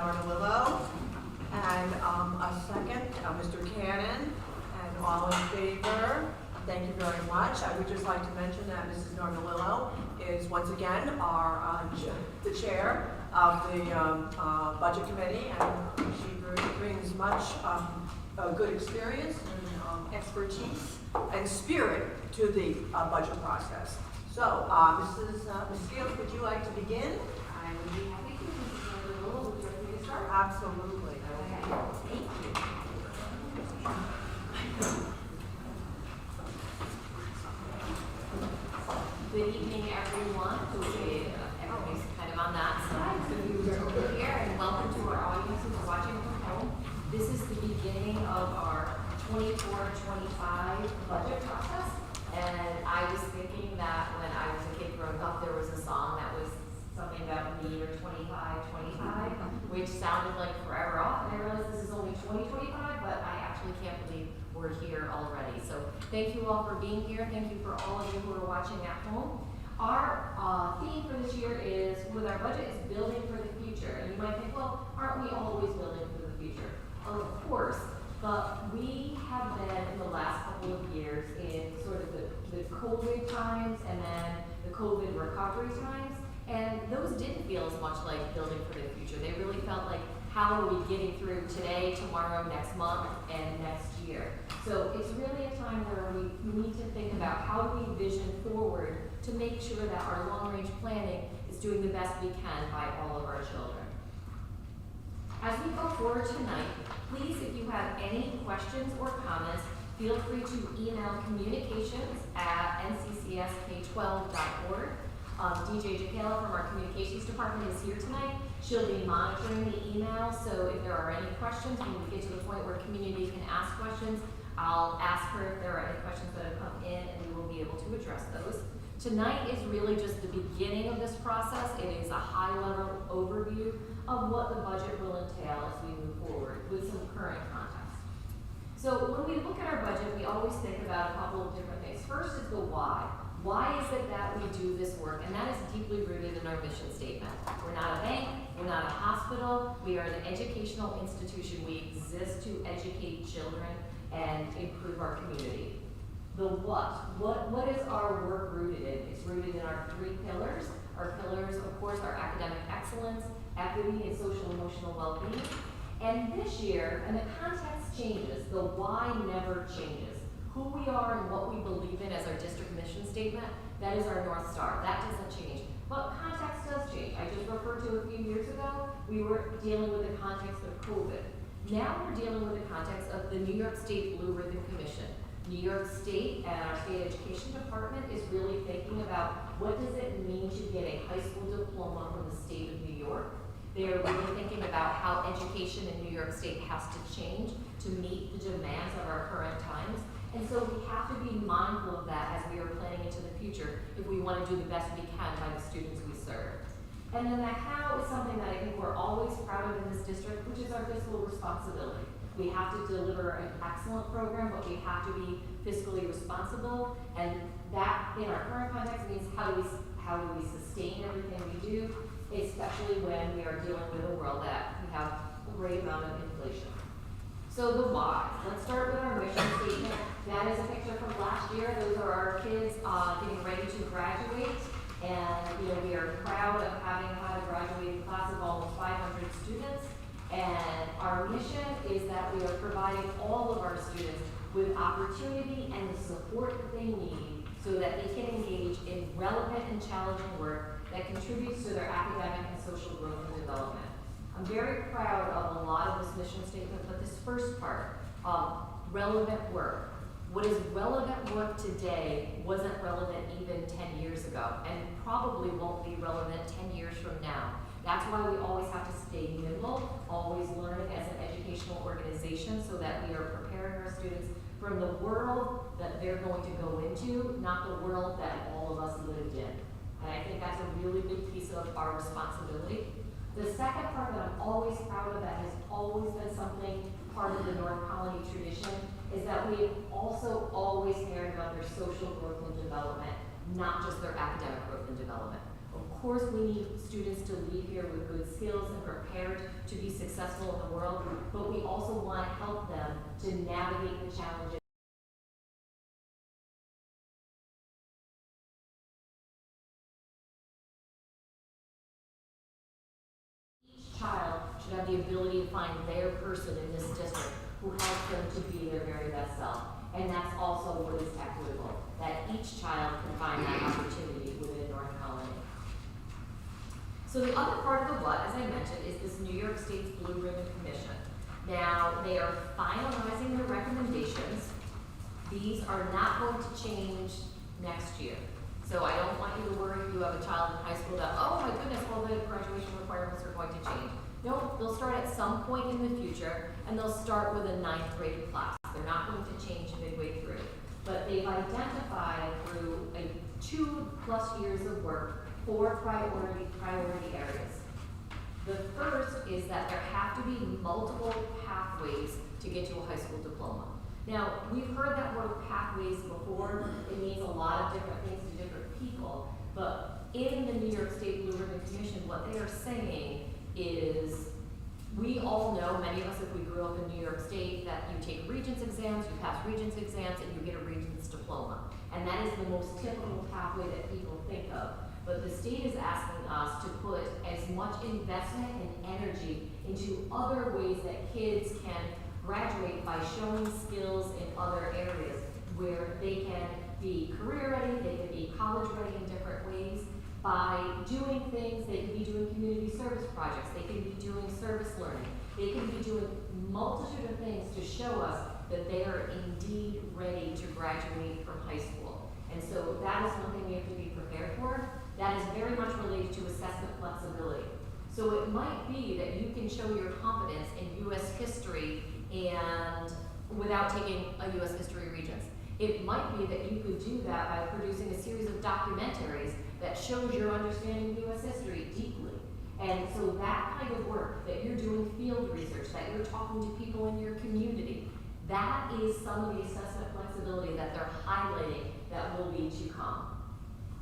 Narnalillo, and a second, Mr. Cannon, and all in favor. Thank you very much. I would just like to mention that Mrs. Narnalillo is once again the chair of the Budget Committee, and she brings much good experience and expertise and spirit to the budget process. So, Ms. Fields, would you like to begin? I would be happy to. Mrs. Narnalillo, would you like me to start? Absolutely. Okay, thank you. Good evening, everyone. Everybody's kind of on that side, so you are over here, and welcome to our audience who's watching from home. This is the beginning of our 24-25 budget process, and I was thinking that when I was a kid growing up, there was a song that was something about the year 25, which sounded like forever off, and I realized this is only 2025, but I actually can't believe we're here already. So thank you all for being here. Thank you for all of you who are watching at home. Our theme for this year is, with our budget, is building for the future. And you might think, well, aren't we always building for the future? Of course, but we have been in the last couple of years in sort of the COVID times and then the COVID recovery times. And those didn't feel as much like building for the future. They really felt like, how are we getting through today, tomorrow, next month, and next year? So it's really a time where we need to think about how do we vision forward to make sure that our long-range planning is doing the best we can by all of our children. As we go forward tonight, please, if you have any questions or comments, feel free to email communications@nccsK12.org. DJ Jacala from our communications department is here tonight. She'll be monitoring the email, so if there are any questions, when we get to the point where community can ask questions, I'll ask her if there are any questions that have come in, and we will be able to address those. Tonight is really just the beginning of this process. It is a high-level overview of what the budget will entail as we move forward with some current context. So when we look at our budget, we always think about a couple of different things. First is the why. Why is it that we do this work? And that is deeply rooted in our mission statement. We're not a bank, we're not a hospital, we are an educational institution. We exist to educate children and improve our community. The what is our work rooted in? It's rooted in our three pillars. Our pillars, of course, are academic excellence, equity, and social emotional well-being. And this year, and the context changes, the why never changes. Who we are and what we believe in as our district mission statement, that is our North Star. That doesn't change. But context does change. I just referred to a few years ago, we were dealing with the context of COVID. Now we're dealing with the context of the New York State Blue Ribbon Commission. New York State and our state education department is really thinking about what does it mean to get a high school diploma from the state of New York. They are really thinking about how education in New York State has to change to meet the demands of our current times. And so we have to be mindful of that as we are planning into the future if we want to do the best we can by the students we serve. And then the how is something that I think we're always proud of in this district, which is our fiscal responsibility. We have to deliver an excellent program, but we have to be fiscally responsible. And that, in our current context, means how do we sustain everything we do, especially when we are dealing with a world that we have a great amount of inflation. So the why. Let's start with our mission statement. That is a picture from last year. Those are our kids getting ready to graduate. And we are proud of having had a graduating class of almost 500 students. And our mission is that we are providing all of our students with opportunity and the support that they need so that they can engage in relevant and challenging work that contributes to their academic and social growth and development. I'm very proud of a lot of this mission statement, but this first part, relevant work. What is relevant work today wasn't relevant even 10 years ago, and probably won't be relevant 10 years from now. That's why we always have to stay nimble, always learning as an educational organization so that we are preparing our students from the world that they're going to go into, not the world that all of us lived in. And I think that's a really big piece of our responsibility. The second part that I'm always proud of, that has always been something part of the North Colony tradition, is that we have also always cared about their social growth and development, not just their academic growth and development. Of course, we need students to leave here with good skills and prepared to be successful in the world, but we also want to help them to navigate the challenges. Each child should have the ability to find their person in this district who helps them to be their very best self. And that's also what is equitable, that each child can find that opportunity within North Colony. So the other part of the what, as I mentioned, is this New York State's Blue Ribbon Commission. Now, they are finalizing their recommendations. These are not going to change next year. So I don't want you to worry if you have a child in high school that, oh my goodness, well the graduation requirements are going to change. No, they'll start at some point in the future, and they'll start with a 9th grade class. They're not going to change midway through. But they've identified through 2+ years of work 4 priority areas. The first is that there have to be multiple pathways to get to a high school diploma. Now, we've heard that word pathways before. It means a lot of different things to different people. But in the New York State Blue Ribbon Commission, what they are saying is, we all know, many of us, if we grew up in New York State, that you take Regents exams, you pass Regents exams, and you get a Regents diploma. And that is the most typical pathway that people think of. But the state is asking us to put as much investment and energy into other ways that kids can graduate by showing skills in other areas where they can be career ready, they can be college ready in different ways. By doing things, they can be doing community service projects, they can be doing service learning, they can be doing multitude of things to show us that they are indeed ready to graduate from high school. And so that is one thing we have to be prepared for. That is very much related to assessment flexibility. So it might be that you can show your competence in U.S. history and without taking a U.S. history Regents. It might be that you could do that by producing a series of documentaries that shows your understanding of U.S. history deeply. And so that kind of work, that you're doing field research, that you're talking to people in your community, that is some of the assessment flexibility that they're highlighting that will be to come.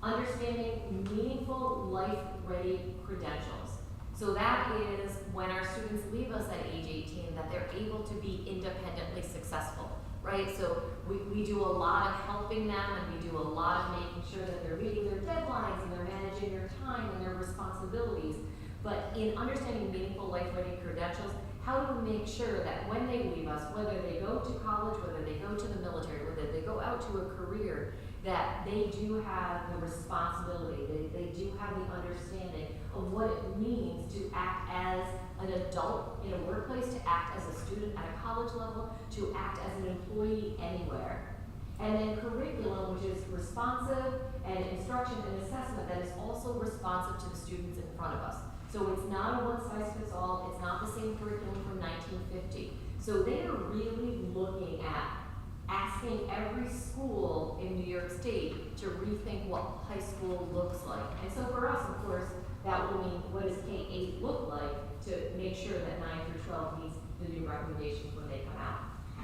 Understanding meaningful, life-ready credentials. So that is when our students leave us at age 18, that they're able to be independently successful, right? So we do a lot of helping them, and we do a lot of making sure that they're meeting their deadlines and they're managing their time and their responsibilities. But in understanding meaningful, life-ready credentials, how do we make sure that when they leave us, whether they go to college, whether they go to the military, whether they go out to a career, that they do have the responsibility, they do have the understanding of what it means to act as an adult in a workplace, to act as a student at a college level, to act as an employee anywhere. And then curriculum, which is responsive, and instruction and assessment that is also responsive to the students in front of us. So it's not a one-size-fits-all, it's not the same curriculum from 1950. So they are really looking at asking every school in New York State to rethink what high school looks like. And so for us, of course, that will mean what does K-8 look like to make sure that 9 through 12 meets the new recommendations when they come out.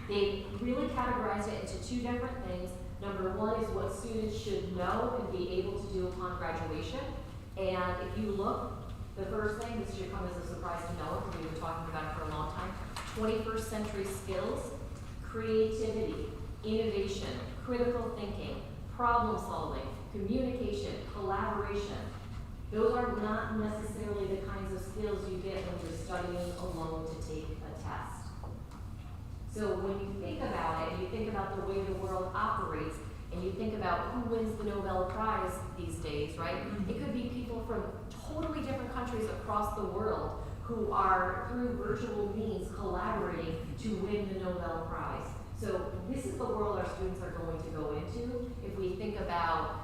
They really categorized it into 2 different things. Number 1 is what students should know and be able to do upon graduation. And if you look, the first thing, this should come as a surprise to no one because we've been talking about it for a long time, 21st century skills, creativity, innovation, critical thinking, problem solving, communication, collaboration. Those are not necessarily the kinds of skills you get when you're studying alone to take a test. So when you think about it, you think about the way the world operates, and you think about who wins the Nobel Prize these days, right? It could be people from totally different countries across the world who are, through virtual means, collaborating to win the Nobel Prize. So this is the world our students are going to go into if we think about,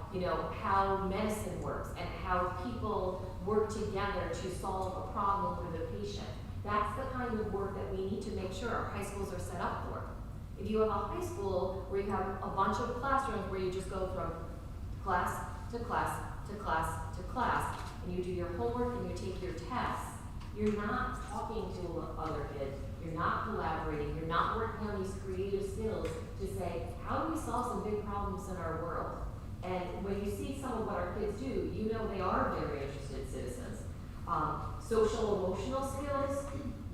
how medicine works and how people work together to solve a problem for the patient. That's the kind of work that we need to make sure our high schools are set up for. If you have a high school where you have a bunch of classrooms where you just go from class to class to class to class, and you do your homework and you take your tests, you're not talking to other kids, you're not collaborating, you're not working on these creative skills to say, how do we solve some big problems in our world? And when you see some of what our kids do, you know they are very interested citizens. Social emotional skills,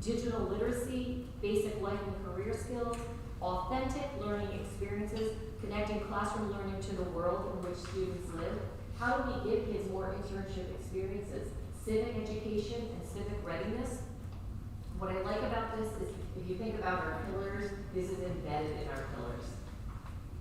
digital literacy, basic life and career skills, authentic learning experiences, connecting classroom learning to the world in which students live. How do we give kids more internship experiences? Civic education and civic readiness. What I like about this is if you think about our pillars, this is embedded in our pillars.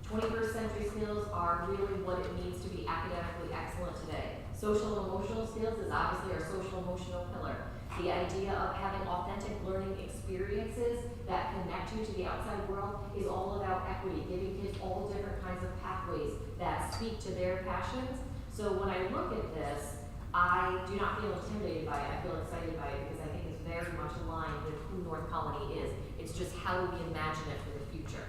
21st century skills are really what it means to be academically excellent today. Social and emotional skills is obviously our social emotional pillar. The idea of having authentic learning experiences that connect you to the outside world is all about equity, giving kids all different kinds of pathways that speak to their passions. So when I look at this, I do not feel intimidated by it. I feel excited by it because I think it's very much aligned with who North Colony is. It's just how do we imagine it for the future.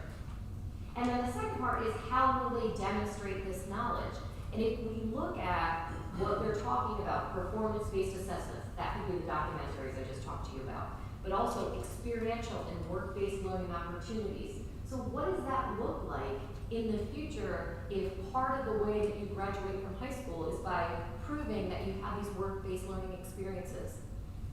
And then the second part is how will they demonstrate this knowledge? And if we look at what they're talking about, performance-based assessments, that could be the documentaries I just talked to you about, but also experiential and work-based learning opportunities. So what does that look like in the future if part of the way that you graduate from high school is by proving that you have these work-based learning experiences?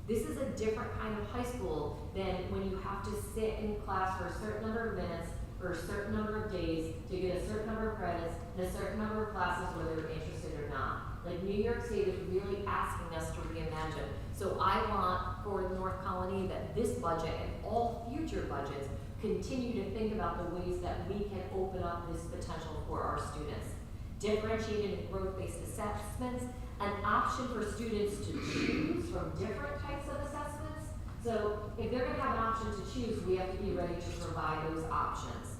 This is a different kind of high school than when you have to sit in class for a certain number of minutes for a certain number of days to get a certain number of credits and a certain number of classes whether you're interested or not. Like New York State is really asking us to reimagine. So I want for the North Colony that this budget and all future budgets continue to think about the ways that we can open up this potential for our students. Differentiated and growth-based assessments, an option for students to choose from different types of assessments. So if they're gonna have an option to choose, we have to be ready to provide those options.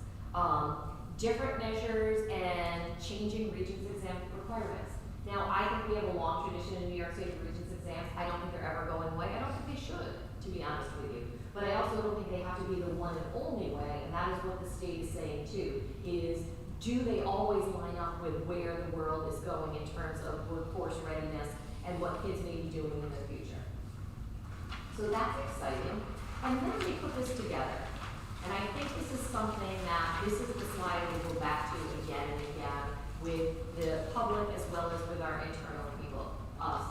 Different measures and changing Regents exam requirements. Now, I think we have a long tradition in New York State of Regents exams. I don't think they're ever going away. I don't think they should, to be honest with you. But I also don't think they have to be the one and only way, and that is what the state is saying too, is do they always line up with where the world is going in terms of workforce readiness and what kids may be doing in the future? So that's exciting. And then we put this together. And I think this is something that, this is the slide we go back to again and again with the public as well as with our internal people, us,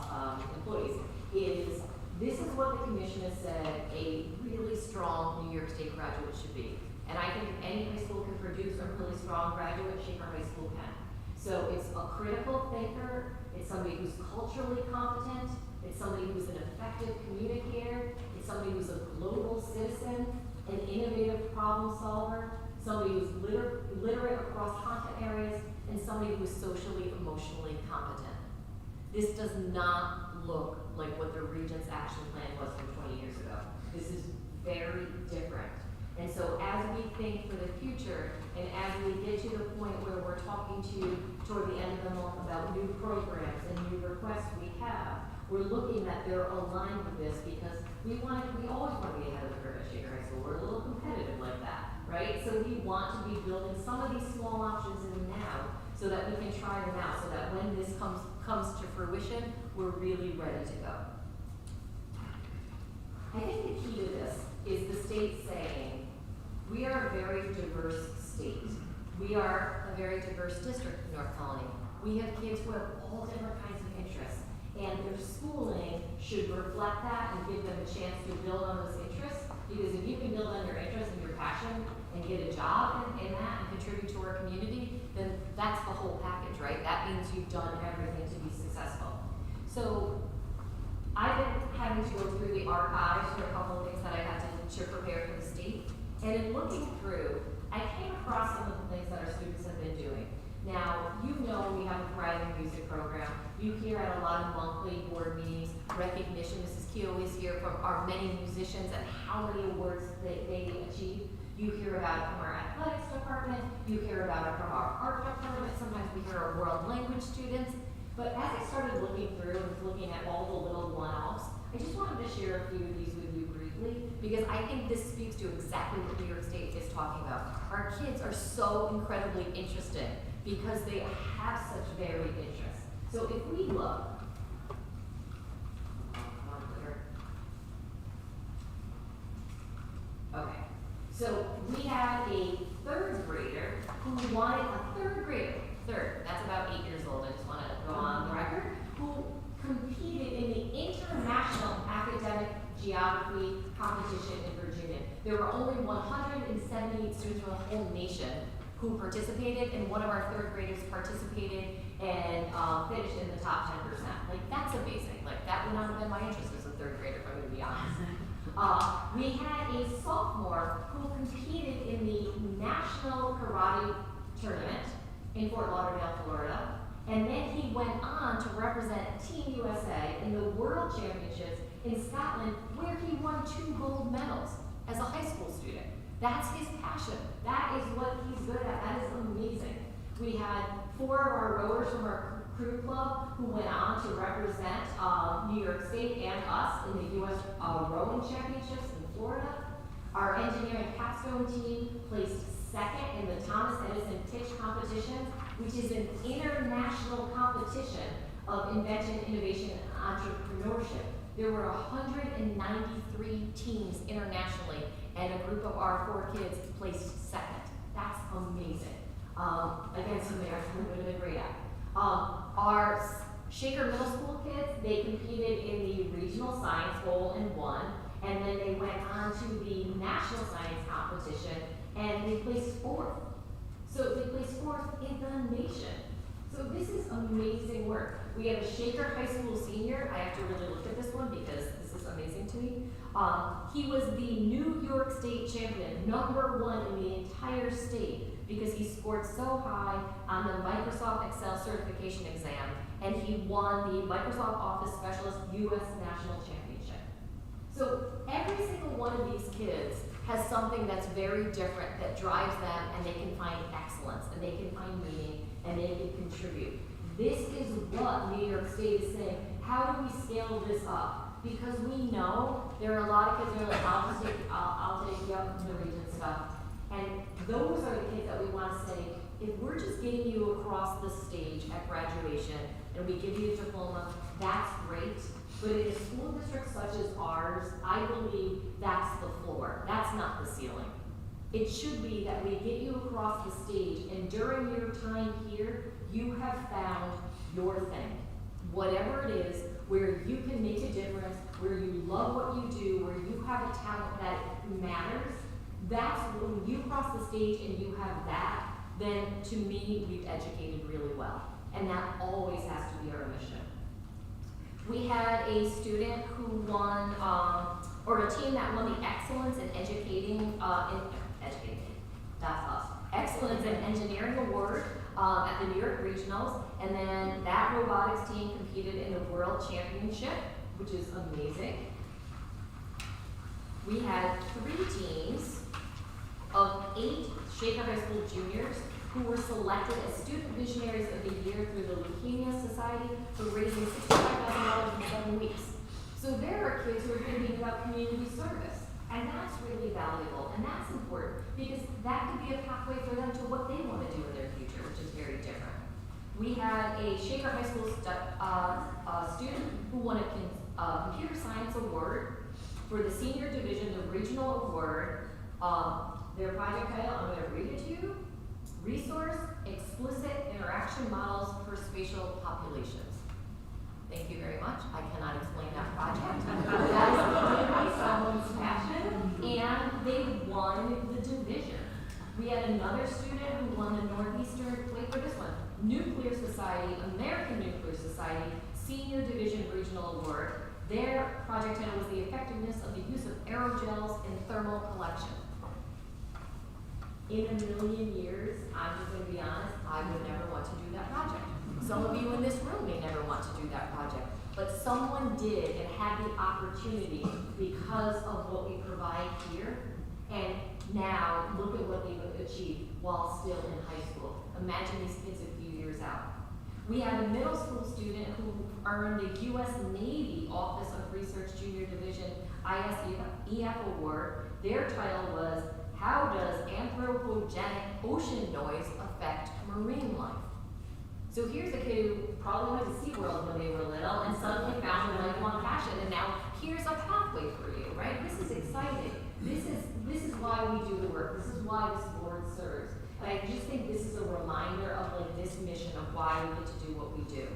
employees, is this is what the commission has said a really strong New York State graduate should be. And I think if any high school can produce a really strong graduate, Shaker High School can. So it's a critical thinker, it's somebody who's culturally competent, it's somebody who's an effective communicator, it's somebody who's a global citizen, an innovative problem solver, somebody who's literate across content areas, and somebody who's socially, emotionally competent. This does not look like what the Regents Action Plan was from 20 years ago. This is very different. And so as we think for the future, and as we get to the point where we're talking to you toward the end of the month about new programs and new requests we have, we're looking that they're aligned with this because we always want to be ahead of the curve at Shaker High School. We're a little competitive like that, right? So we want to be building some of these small options in now so that we can try them out, so that when this comes to fruition, we're really ready to go. I think the key to this is the state saying, we are a very diverse state. We are a very diverse district in North Colony. We have kids who have all different kinds of interests, and their schooling should reflect that and give them a chance to build on those interests, because if you can build on your interest and your passion and get a job in that and contribute to our community, then that's the whole package, right? That means you've done everything to be successful. So I've been having to go through the archives for a couple of things that I had to prepare for the state. And in looking through, I came across some of the things that our students have been doing. Now, you know we have a thriving music program. You hear at a lot of monthly board meetings, recognition. Mrs. Keogh is here from our many musicians and how many awards they achieve. You hear about it from our athletics department. You hear about it from our art department. Sometimes we hear our world language students. But as I started looking through and looking at all the little one-offs, I just wanted to share a few of these with you briefly, because I think this speaks to exactly what New York State is talking about. Our kids are so incredibly interesting because they have such varied interests. So if we look, okay, so we had a third grader who wanted a third grader, that's about 8 years go on the record, who competed in the International Academic Geography Competition in Virginia. There were only 178 students from the whole nation who participated, and one of our third graders participated and finished in the top 10%. Like, that's amazing. Like, that would not have been my interest as a third grader, if I'm gonna be honest. We had a sophomore who competed in the National Karate Tournament in Fort Lauderdale, Florida. And then he went on to represent Team USA in the World Championships in Scotland, where he won 2 gold medals as a high school student. That's his passion. That is what he's good at. That is amazing. We had 4 of our rowers from our crew club who went on to represent New York State and us in the U.S. Rowing Championships in Florida. Our engineering capstone team placed second in the Thomas Edison Pitch competition, which is an international competition of invention, innovation, and entrepreneurship. There were 193 teams internationally, and a group of our 4 kids placed second. That's amazing. Again, something I would have been great at. Our Shaker Middle School kids, they competed in the regional science bowl and won, and then they went on to the national science competition, and they placed 4th. So they placed 4th in the nation. So this is amazing work. We have a Shaker High School senior. I have to really look at this one because this is amazing to me. He was the New York State champion, #1 in the entire state, because he scored so high on the Microsoft Excel certification exam, and he won the Microsoft Office Specialist U.S. National Championship. So every single one of these kids has something that's very different that drives them, and they can find excellence, and they can find meaning, and they can contribute. This is what New York State is saying. How do we scale this up? Because we know there are a lot of kids who are like, I'll take you up to the region stuff. And those are the kids that we want to say, if we're just getting you across the stage at graduation and we give you a diploma, that's great. But in a school district such as ours, I believe that's the floor. That's not the ceiling. It should be that we get you across the stage, and during your time here, you have found your thing. Whatever it is, where you can make a difference, where you love what you do, where you have a talent that matters, that's when you cross the stage and you have that, then to me, we've educated really well. And that always has to be our mission. We had a student who won, or a team that won the Excellence in Educating, that's us, Excellence in Engineering Award at the New York Regionals, and then that robotics team competed in the World Championship, which is amazing. We had 3 teams of 8 Shaker High School juniors who were selected as Student Visionaries of the Year through the Leukemia Society for raising $65,000 in 7 weeks. So there are kids who are going to be about community service, and that's really valuable, and that's important, because that could be a pathway for them to what they want to do in their future, which is very different. We had a Shaker High School student who won a computer science award for the senior division, the regional award. Their project title, I'm going to read it to you. Resource Explicit Interaction Models for Spatial Populations. Thank you very much. I cannot explain that project. That is clearly someone's passion, and they won the division. We had another student who won the Northeastern, wait for this one, Nuclear Society, American Nuclear Society, Senior Division Regional Award. Their project title was the effectiveness of the use of aerogels in thermal collection. In a million years, I'm just going to be honest, I would never want to do that project. Some of you in this room may never want to do that project, but someone did and had the opportunity because of what we provide here, and now look at what they've achieved while still in high school. Imagine these kids a few years out. We had a middle school student who earned the U.S. Navy Office of Research Junior Division ISEF Award. Their title was, How Does Anthropogenic Ocean Noise Affect Marine Life? So here's a kid who probably went to SeaWorld when they were little and suddenly found a lifelong passion, and now here's a pathway for you, right? This is exciting. This is why we do the work. This is why this board serves. And I just think this is a reminder of like this mission of why we get to do what we do.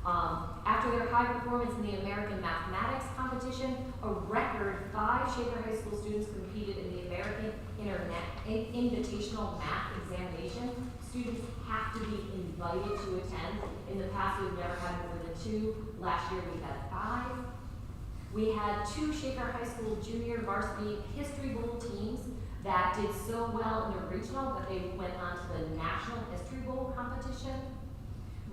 After their high performance in the American Mathematics competition, a record 5 Shaker High School students competed in the American Invitational Math Examination. Students have to be invited to attend. In the past, we've never had more than 2. Last year, we had 5. We had 2 Shaker High School junior varsity History Bowl teams that did so well in the regional, but they went on to the National History Bowl competition.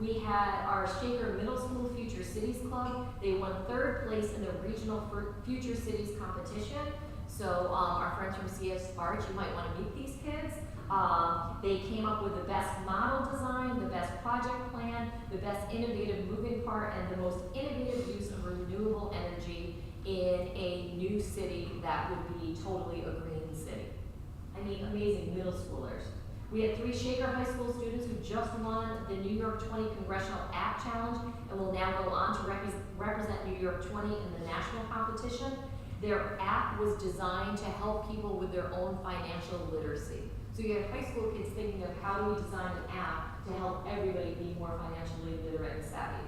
We had our Shaker Middle School Future Cities Club. They won 3rd place in the regional Future Cities competition. So our friends from CS Sparge, you might want to meet these kids. They came up with the best model design, the best project plan, the best innovative moving part, and the most innovative use of renewable energy in a new city that would be totally a green city. I mean, amazing middle schoolers. We had 3 Shaker High School students who just won the New York 20 Congressional App Challenge and will now go on to represent New York 20 in the national competition. Their app was designed to help people with their own financial literacy. So you have high school kids thinking of how do we design an app to help everybody be more financially literate and savvy.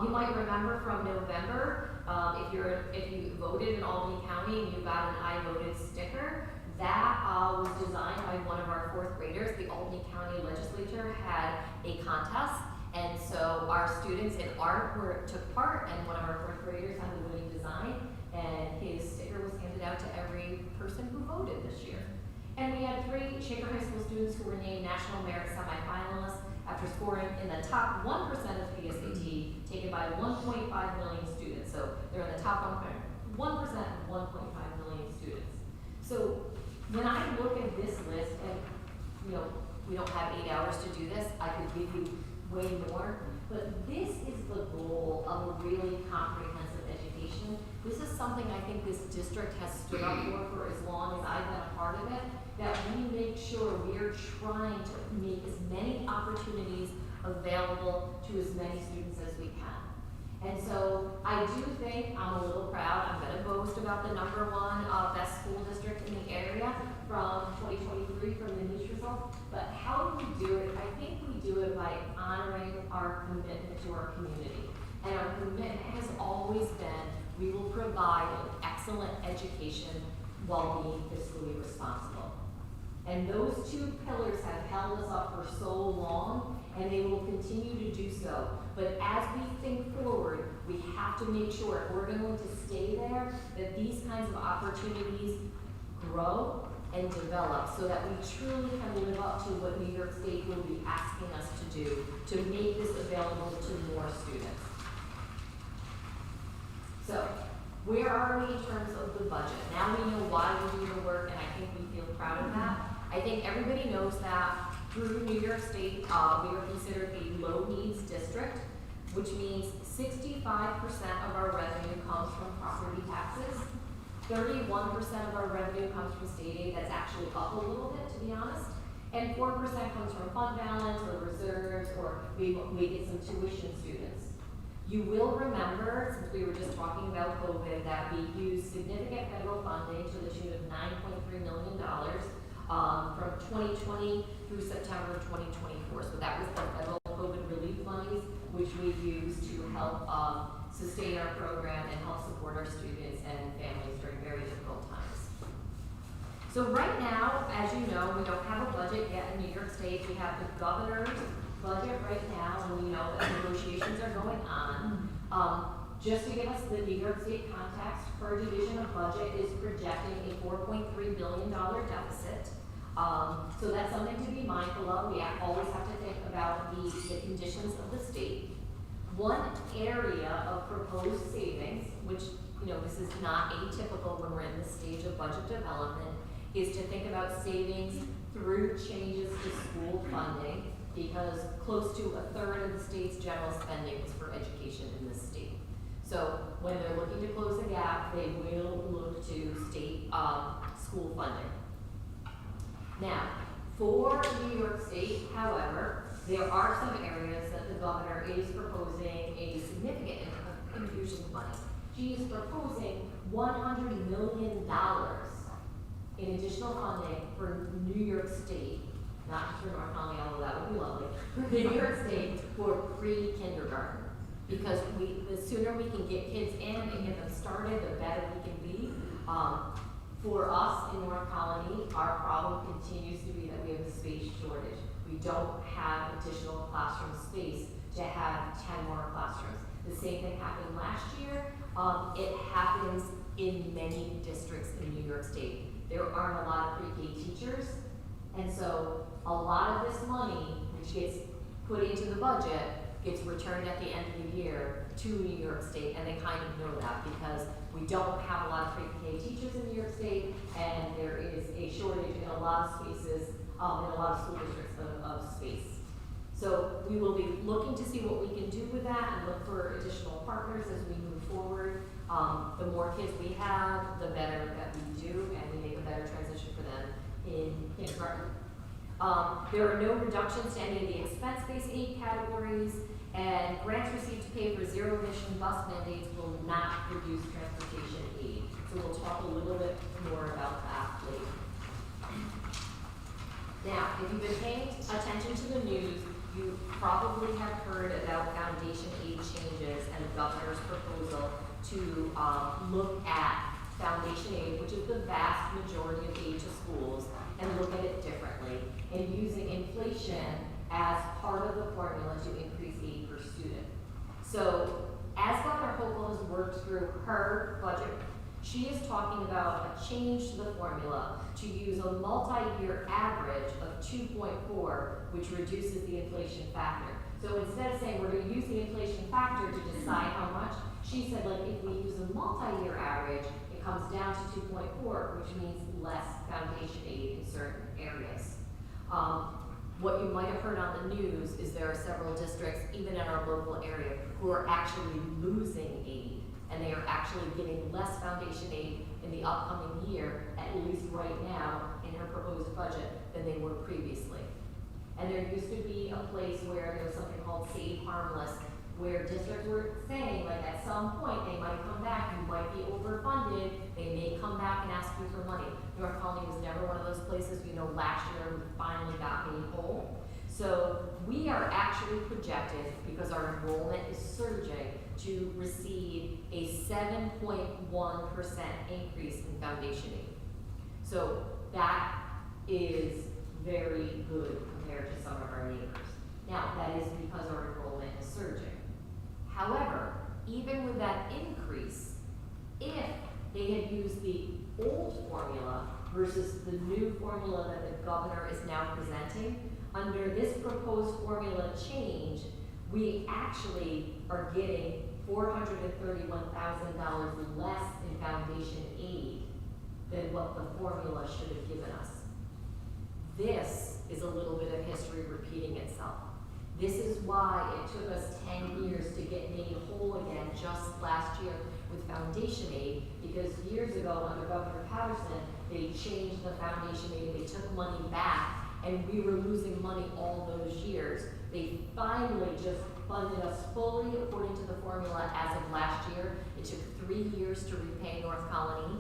You might remember from November, if you voted in Albany County and you got an I voted sticker, that was designed by one of our 4th graders. The Albany County Legislature had a contest, and so our students in art took part, and one of our 4th graders had the winning design, and his sticker was handed out to every person who voted this year. And we had 3 Shaker High School students who were named National Merit semifinalists after scoring in the top 1% of PSAT, taken by 1.5 million students. So they're in the top 1% of 1.5 million students. So when I look at this list, and we don't have 8 hours to do this, I could give you way more, but this is the goal of a really comprehensive education. This is something I think this district has stood up for as long as I've been a part of it, that we make sure we are trying to make as many opportunities available to as many students as we can. And so I do think I'm a little proud. I'm going to boast about the #1 best school district in the area from 2023 from the news result. But how do we do it? I think we do it by honoring our commitment to our community. And our commitment has always been we will provide an excellent education while being fiscally responsible. And those 2 pillars have held us up for so long, and they will continue to do so. But as we think forward, we have to make sure if we're going to stay there, that these kinds of opportunities grow and develop so that we truly can live up to what New York State will be asking us to do to make this available to more students. So, where are we in terms of the budget? Now we know why we do the work, and I think we feel proud of that. I think everybody knows that through New York State, we are considered a low needs district, which means 65% of our revenue comes from property taxes. 31% of our revenue comes from state aid. That's actually up a little bit, to be honest. And 4% comes from fund balance or reserves, or we get some tuition students. You will remember, since we were just talking about COVID, that we used significant federal funding to the tune of $9.3 million from 2020 through September of 2024. So that was the federal COVID relief monies, which we used to help sustain our program and help support our students and families during very difficult times. So right now, as you know, we don't have a budget yet in New York State. We have the governor's budget right now, and we know that negotiations are going on. Just to give us the New York State context, per division of budget is projecting a $4.3 billion deficit. So that's something to be mindful of. We always have to think about the conditions of the state. One area of proposed savings, which this is not atypical when we're in this stage of budget development, is to think about savings through changes to school funding, because close to 1/3 of the state's general spending is for education in this state. So when they're looking to close the gap, they will look to state school funding. Now, for New York State, however, there are some areas that the governor is proposing a significant infusion of money. She is proposing $100 million in additional funding for New York State. not just for North Colony, although that would be lovely, for New York State for pre-kindergarten. Because the sooner we can get kids in and get them started, the better we can be. For us in North Colony, our problem continues to be that we have a space shortage. We don't have additional classroom space to have 10 more classrooms. The same thing happened last year. It happens in many districts in New York State. There aren't a lot of pre-K teachers, and so a lot of this money, which gets put into the budget, gets returned at the end of the year to New York State, and they kind of know that because we don't have a lot of pre-K teachers in New York State, and there is a shortage in a lot of spaces, in a lot of school districts of space. So we will be looking to see what we can do with that and look for additional partners as we move forward. The more kids we have, the better that we do, and we make a better transition for them in kindergarten. There are no reductions to any of the expense-based aid categories, and grants received to pay for zero-emission bus mandates will not reduce transportation aid. So we'll talk a little bit more about that later. Now, if you've been paying attention to the news, you probably have heard about foundation aid changes and the governor's proposal to look at foundation aid, which is the vast majority of aid to schools, and look at it differently, and using inflation as part of the formula to increase aid per student. So, as Governor Hochul has worked through her budget, she is talking about a change to the formula to use a multi-year average of 2.4, which reduces the inflation factor. So instead of saying we're going to use the inflation factor to decide how much, she said, like, if we use a multi-year average, it comes down to 2.4, which means less foundation aid in certain areas. What you might have heard on the news is there are several districts, even in our local area, who are actually losing aid, and they are actually getting less foundation aid in the upcoming year, at least right now, in her proposed budget, than they were previously. And there used to be a place where there was something called Save Harmless, where districts were saying, like, at some point, they might come back, you might be overfunded, they may come back and ask you for money. North Colony was never one of those places. You know, last year we finally got made whole. So we are actually projected, because our enrollment is surging, to receive a 7.1% increase in foundation aid. So that is very good compared to some of our neighbors. Now, that is because our enrollment is surging. However, even with that increase, if they had used the old formula versus the new formula that the governor is now presenting, under this proposed formula change, we actually are getting $431,000 less in foundation aid than what the formula should have given us. This is a little bit of history repeating itself. This is why it took us 10 years to get made whole again just last year with foundation aid, because years ago under Governor Patterson, they changed the foundation aid, they took money back, and we were losing money all those years. They finally just funded us fully according to the formula as of last year. It took 3 years to repay North Colony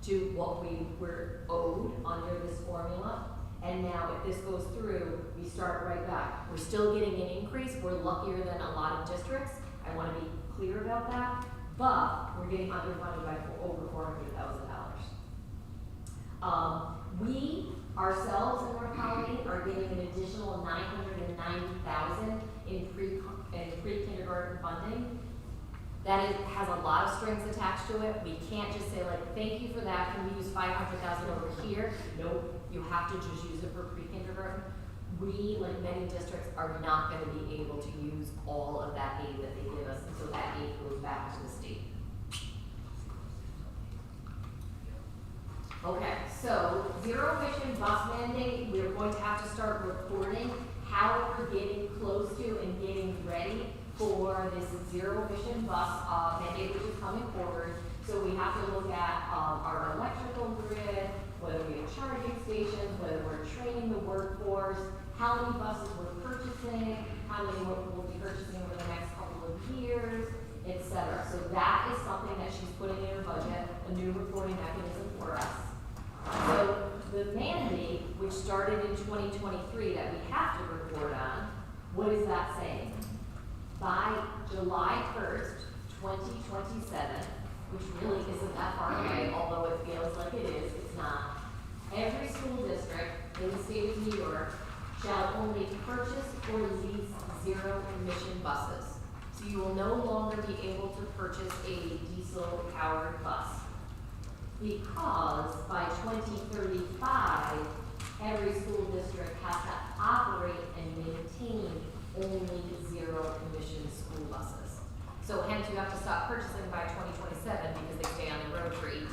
to what we were owed under this formula. And now if this goes through, we start right back. We're still getting an increase. We're luckier than a lot of districts. I want to be clear about that. But we're getting underfunded by over $400,000. We ourselves in North Colony are getting an additional $990,000 in pre-kindergarten funding. That has a lot of strings attached to it. We can't just say, like, thank you for that, can we use $500,000 over here? Nope, you have to just use it for pre-kindergarten. We, like many districts, are not going to be able to use all of that aid that they give us, and so that aid goes back to the state. Okay, so zero emission bus mandate, we're going to have to start reporting how we're getting close to and getting ready for this zero emission bus mandate, which is coming forward. So we have to look at our electrical grid, whether we have charging stations, whether we're training the workforce, how many buses we're purchasing, how many we'll be purchasing over the next couple of years, etc. So that is something that she's putting in her budget, a new reporting mechanism for us. So the mandate, which started in 2023 that we have to report on, what is that saying? By July 1st, 2027, which really isn't that far away, although it feels like it is, it's not. Every school district in the state of New York shall only purchase or lease zero-emission buses. So you will no longer be able to purchase a diesel-powered bus. Because by 2035, every school district has to operate and maintain only zero-emission school buses. So hence you have to stop purchasing by 2027 because they stay on the road for 8 to 10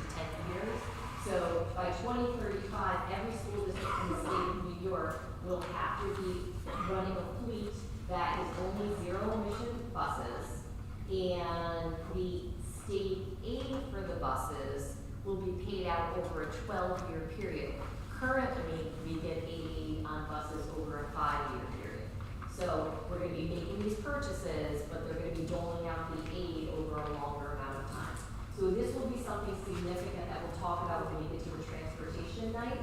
years. So by 2035, every school district in the state of New York will have to be running a fleet that is only zero-emission buses, and the state aid for the buses will be paid out over a 12-year period. Currently, we get aid on buses over a 5-year period. So we're going to be making these purchases, but they're going to be doling out the aid over a longer amount of time. So this will be something significant that we'll talk about when we get to the transportation night.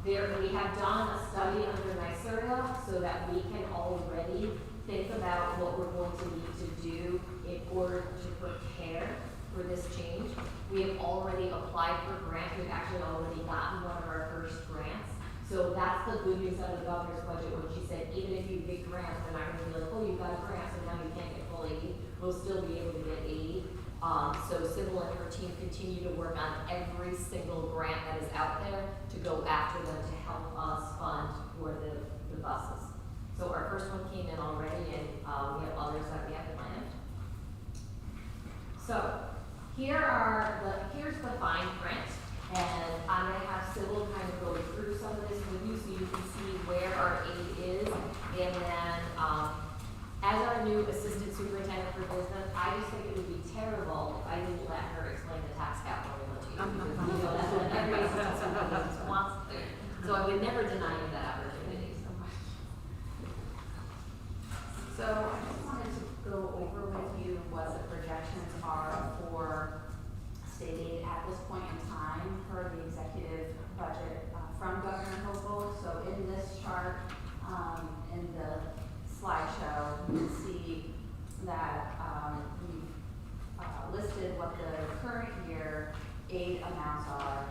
We have done a study under NYSERDA so that we can already think about what we're going to need to do in order to prepare for this change. We have already applied for grants. We've actually already gotten one of our first grants. So that's the good news out of the governor's budget when she said, even if you get grants, they're not going to be like, oh, you got a grant, so now you can't get full aid. We'll still be able to get aid. So Sybil and her team continue to work on every single grant that is out there to go after them to help us fund for the buses. So our first one came in already, and we have others that we have planned. So here's the fine print, and I'm going to have Sybil kind of go through some of this with you so you can see where our aid is, and then as our new assistant superintendent for business, I just think it would be terrible if I didn't let her explain the tax cap formula to you. You know, that's what every assistant superintendent wants to do. So I would never deny you that opportunity. So I just wanted to go over with you what the projections are for state aid at this point in time for the executive budget from Governor Hochul. So in this chart, in the slideshow, you can see that we've listed what the current year aid amounts are,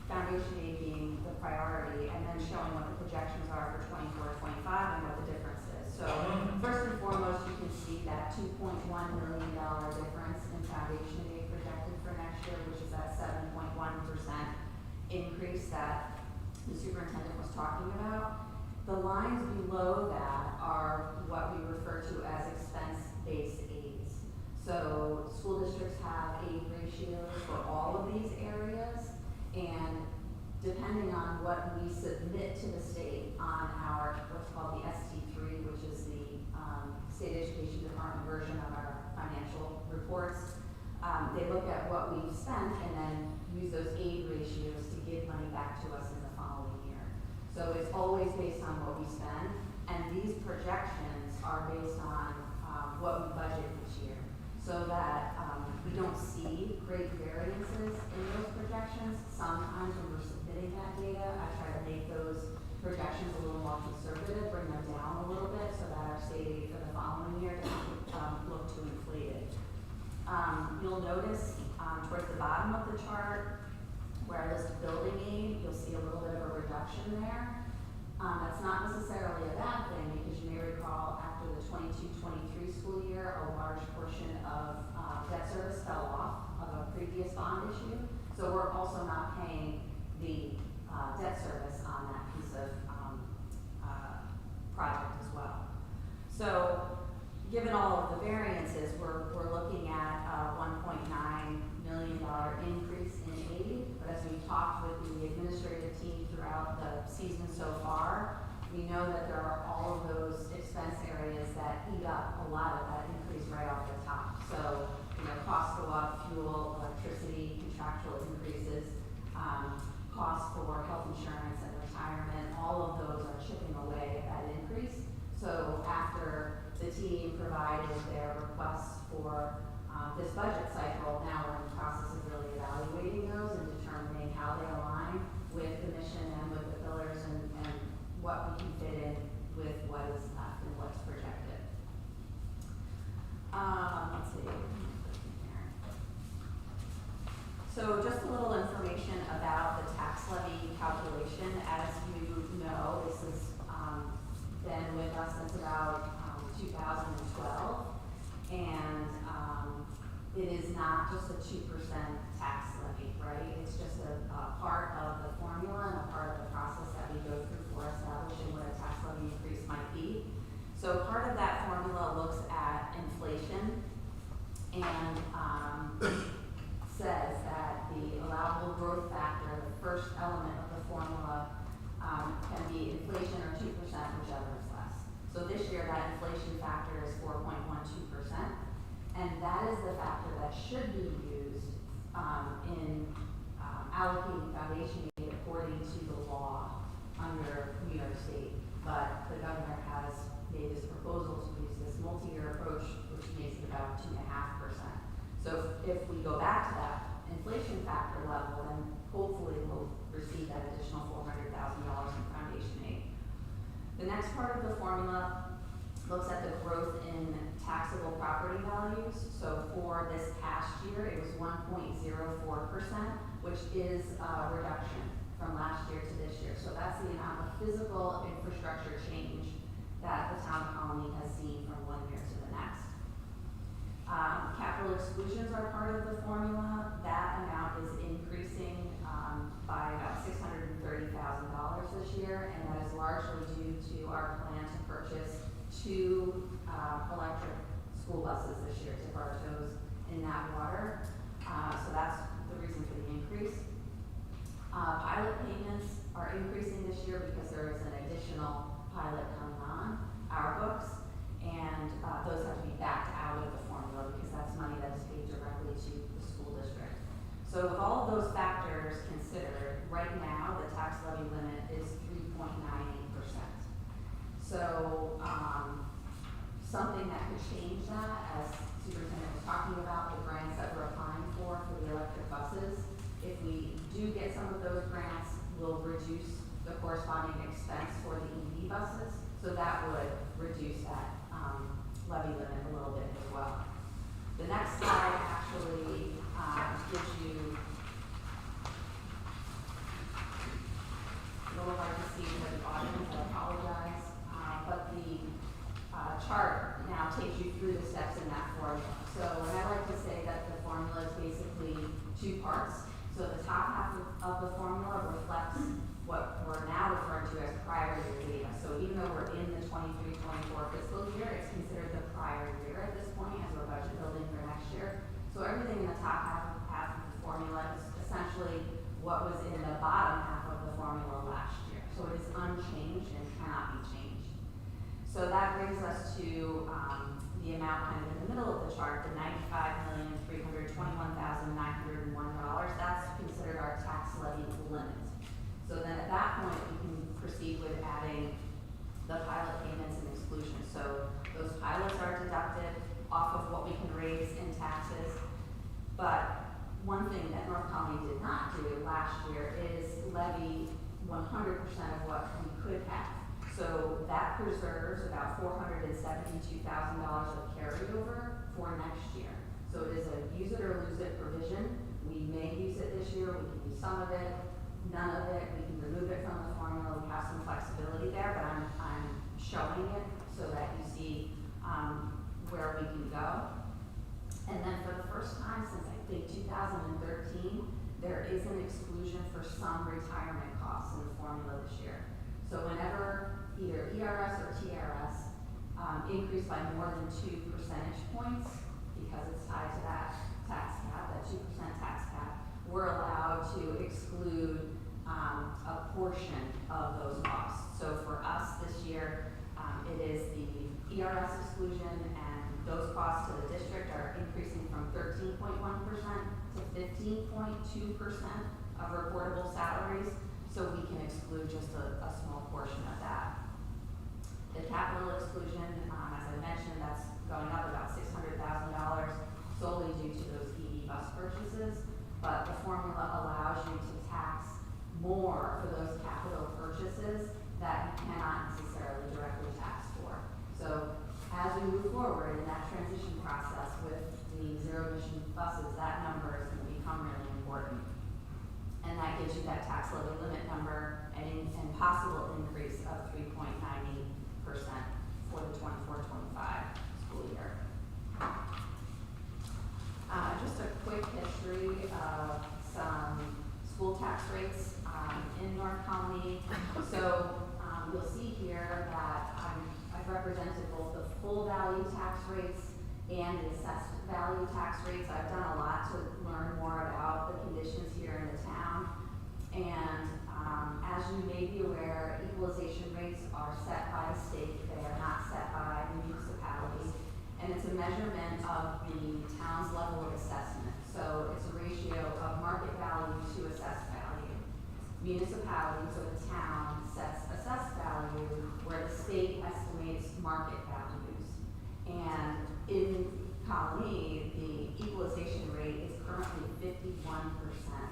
foundation aid being the priority, and then showing what the projections are for 24-25 and what the difference is. So first and foremost, you can see that $2.1 million difference in foundation aid projected for next year, which is that 7.1% increase that the superintendent was talking about. The lines below that are what we refer to as expense-based aids. So school districts have aid ratios for all of these areas, and depending on what we submit to the state on our what's called the ST3, which is the State Education Department version of our financial reports, they look at what we've spent and then use those aid ratios to give money back to us in the following year. So it's always based on what we spend, and these projections are based on what we budget each year, so that we don't see great variances in those projections. Sometimes when we're submitting that data, I try to make those projections a little more conservative, bring them down a little bit, so that our state aid for the following year doesn't look too inflated. You'll notice towards the bottom of the chart, where I list building aid, you'll see a little bit of a reduction there. That's not necessarily a bad thing, because you may recall after the 22-23 school year, a large portion of debt service fell off of a previous bond issue. So we're also not paying the debt service on that piece of project as well. So given all of the variances, we're looking at a $1.9 million increase in aid. But as we talked with the administrative team throughout the season so far, we know that there are all of those expense areas that eat up a lot of that increase right off the top. So, costs go up, fuel, electricity, contractual increases, costs for health insurance and retirement, all of those are chipping away at that increase. So after the team provided their requests for this budget cycle, now we're in the process of really evaluating those and determining how they align with the mission levy calculation. As you know, this has been with us since about 2012. And it is not just a 2% tax levy, right? It's just a part of the formula and a part of the process that we go through for establishing what a tax levy increase might be. So part of that formula looks at inflation and says that the allowable growth factor, the first element of the formula, can be inflation or 2%, whichever is less. So this year that inflation factor is 4.12%, and that is the factor that should be used in allocating foundation aid according to the law under New York State. But the governor has made this proposal to use this multi-year approach, which makes it about 2.5%. So if we go back to that inflation factor level, then hopefully we'll receive that additional $400,000 in foundation aid. The next part of the formula looks at the growth in taxable property values. So for this past year, it was 1.04%, which is a reduction from last year to this year. So that's the amount of physical infrastructure change that the town of Colony has seen from one year to the next. Capital exclusions are part of the formula. That amount is increasing by about $630,000 this year, and that is largely due to our plan to purchase 2 electric school buses this year, dip our toes in that water. So that's the reason for the increase. Pilot payments are increasing this year because there is an additional pilot coming on our books, and those have to be backed out of the formula because that's money that is paid directly to the school district. So with all of those factors considered, right now the tax levy limit is 3.98%. So something that could change that, as Superintendent was talking about, the grants that we're applying for the electric buses. If we do get some of those grants, we'll reduce the corresponding expense for the EV buses. So that would reduce that levy limit a little bit as well. The next slide actually gives you a little hard to see in the audience, I apologize, but the chart now takes you through the steps in that formula. So, and I like to say that the formula is basically 2 parts. So the top half of the formula reflects what we're now referring to as prior year data. So even though we're in the 23-24 fiscal year, it's considered the prior year at this point as we're budget building for next year. So everything in the top half of the formula is essentially what was in the bottom half of the formula last year. So it is unchanged and cannot be changed. So that brings us to the amount kind of in the middle of the chart, the $95,321,901. That's considered our tax levy limit. So then at that point, we can proceed with adding the pilot payments and exclusions. So those pilots are deducted off of what we can raise in taxes. But one thing that North Colony did not do last year is levy 100% of what we could have. So that preserves about $472,000 of carryover for next year. So it is a use it or lose it provision. We may use it this year, we can use some of it, none of it, we can remove it from the formula, we have some flexibility there, but I'm showing it so that you see where we can go. And then for the first time since I think 2013, there is an exclusion for some retirement costs in the formula this year. So whenever either ERS or TRS increase by more than 2 percentage points, because it's tied to that tax cap, that 2% tax cap, we're allowed to exclude a portion of those costs. So for us this year, it is the ERS exclusion, and those costs to the district are increasing from 13.1% to 15.2% of reportable salaries. So we can exclude just a small portion of that. The capital exclusion, as I mentioned, that's going up about $600,000 solely due to those EV bus purchases. But the formula allows you to tax more for those capital purchases that you cannot necessarily directly tax for. So as we move forward in that transition process with the zero emission buses, that number is going to become really important. And that gives you that tax levy limit number and possible increase of 3.98% for the 24-25 school year. Just a quick history of some school tax rates in North Colony. So you'll see here that I've represented both the full value tax rates and the assessed value tax rates. I've done a lot to learn more about the conditions here in the town. And as you may be aware, equalization rates are set by the state. They are not set by the municipality. And it's a measurement of the town's level of assessment. So it's a ratio of market value to assessed value. Municipalities or the town sets assessed value where the state estimates market values. And in Colony, the equalization rate is currently 51%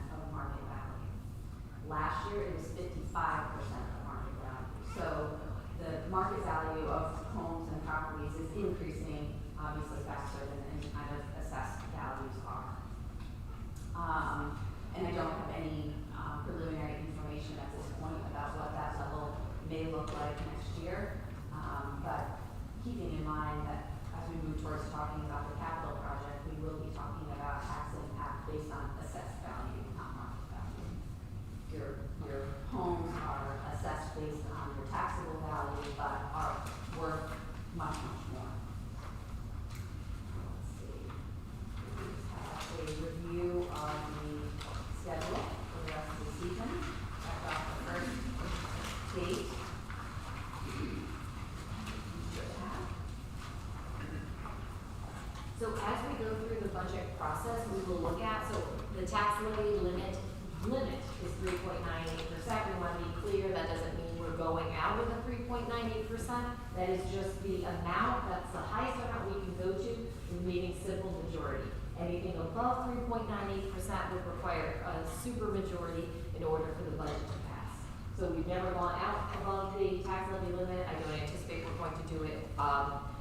of market value. Last year, it was 55% of market value. So the market value of homes and properties is increasing obviously faster than any kind of assessed values are. And I don't have any preliminary information at this point about what that level may look like next year. But keeping in mind that as we move towards talking about the capital project, we will be talking about tax impact based on assessed value, not market value. Your homes are assessed based on your taxable value, but are worth much, much more. Let's see. We just have a review of the schedule for the rest of the season. Check off the first date. So as we go through the budget process, we will look at, so the tax levy limit is 3.98%. We want to be clear, that doesn't mean we're going out with a 3.98%. That is just the amount, that's the highest amount we can go to in meeting simple majority. Anything above 3.98% would require a super majority in order for the budget to pass. So we've never gone out above the tax levy limit. I don't anticipate we're going to do it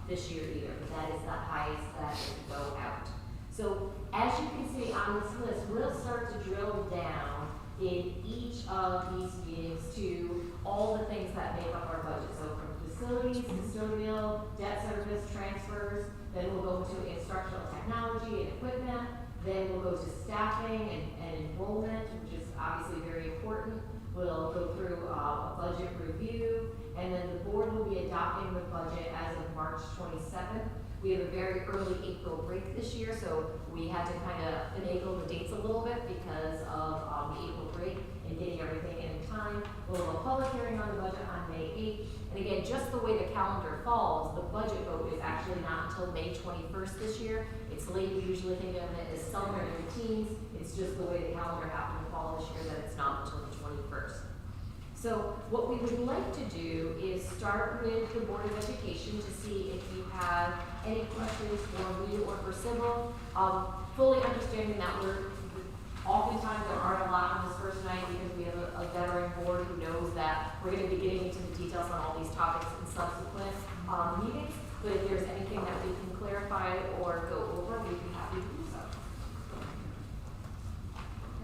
this year either, but that is the highest that it can go out. So as you can see on this list, we'll start to drill down in each of these meetings to all the things that make up our budget. So from facilities, custodial, debt service, transfers, then we'll go to instructional technology and equipment, then we'll go to staffing and enrollment, which is obviously very important. We'll go through a budget review, and then the board will be adopting the budget as of March 27th. We have a very early April break this year, so we had to kind of finagle the dates a little bit because of the April break and getting everything in time. We'll have a public hearing on the budget on May 8th. And again, just the way the calendar falls, the budget vote is actually not until May 21st this year. It's late. We usually think of it as summer and routines. It's just the way the calendar happened to fall this year that it's not until the 21st. So what we would like to do is start with the Board of Education to see if you have any questions for me or for Sybil. Fully understanding that oftentimes there aren't a lot on this first night because we have a veteran board who knows that we're going to be getting into the details on all these topics in subsequent meetings. But if there's anything that we can clarify or go over, we'd be happy to do so.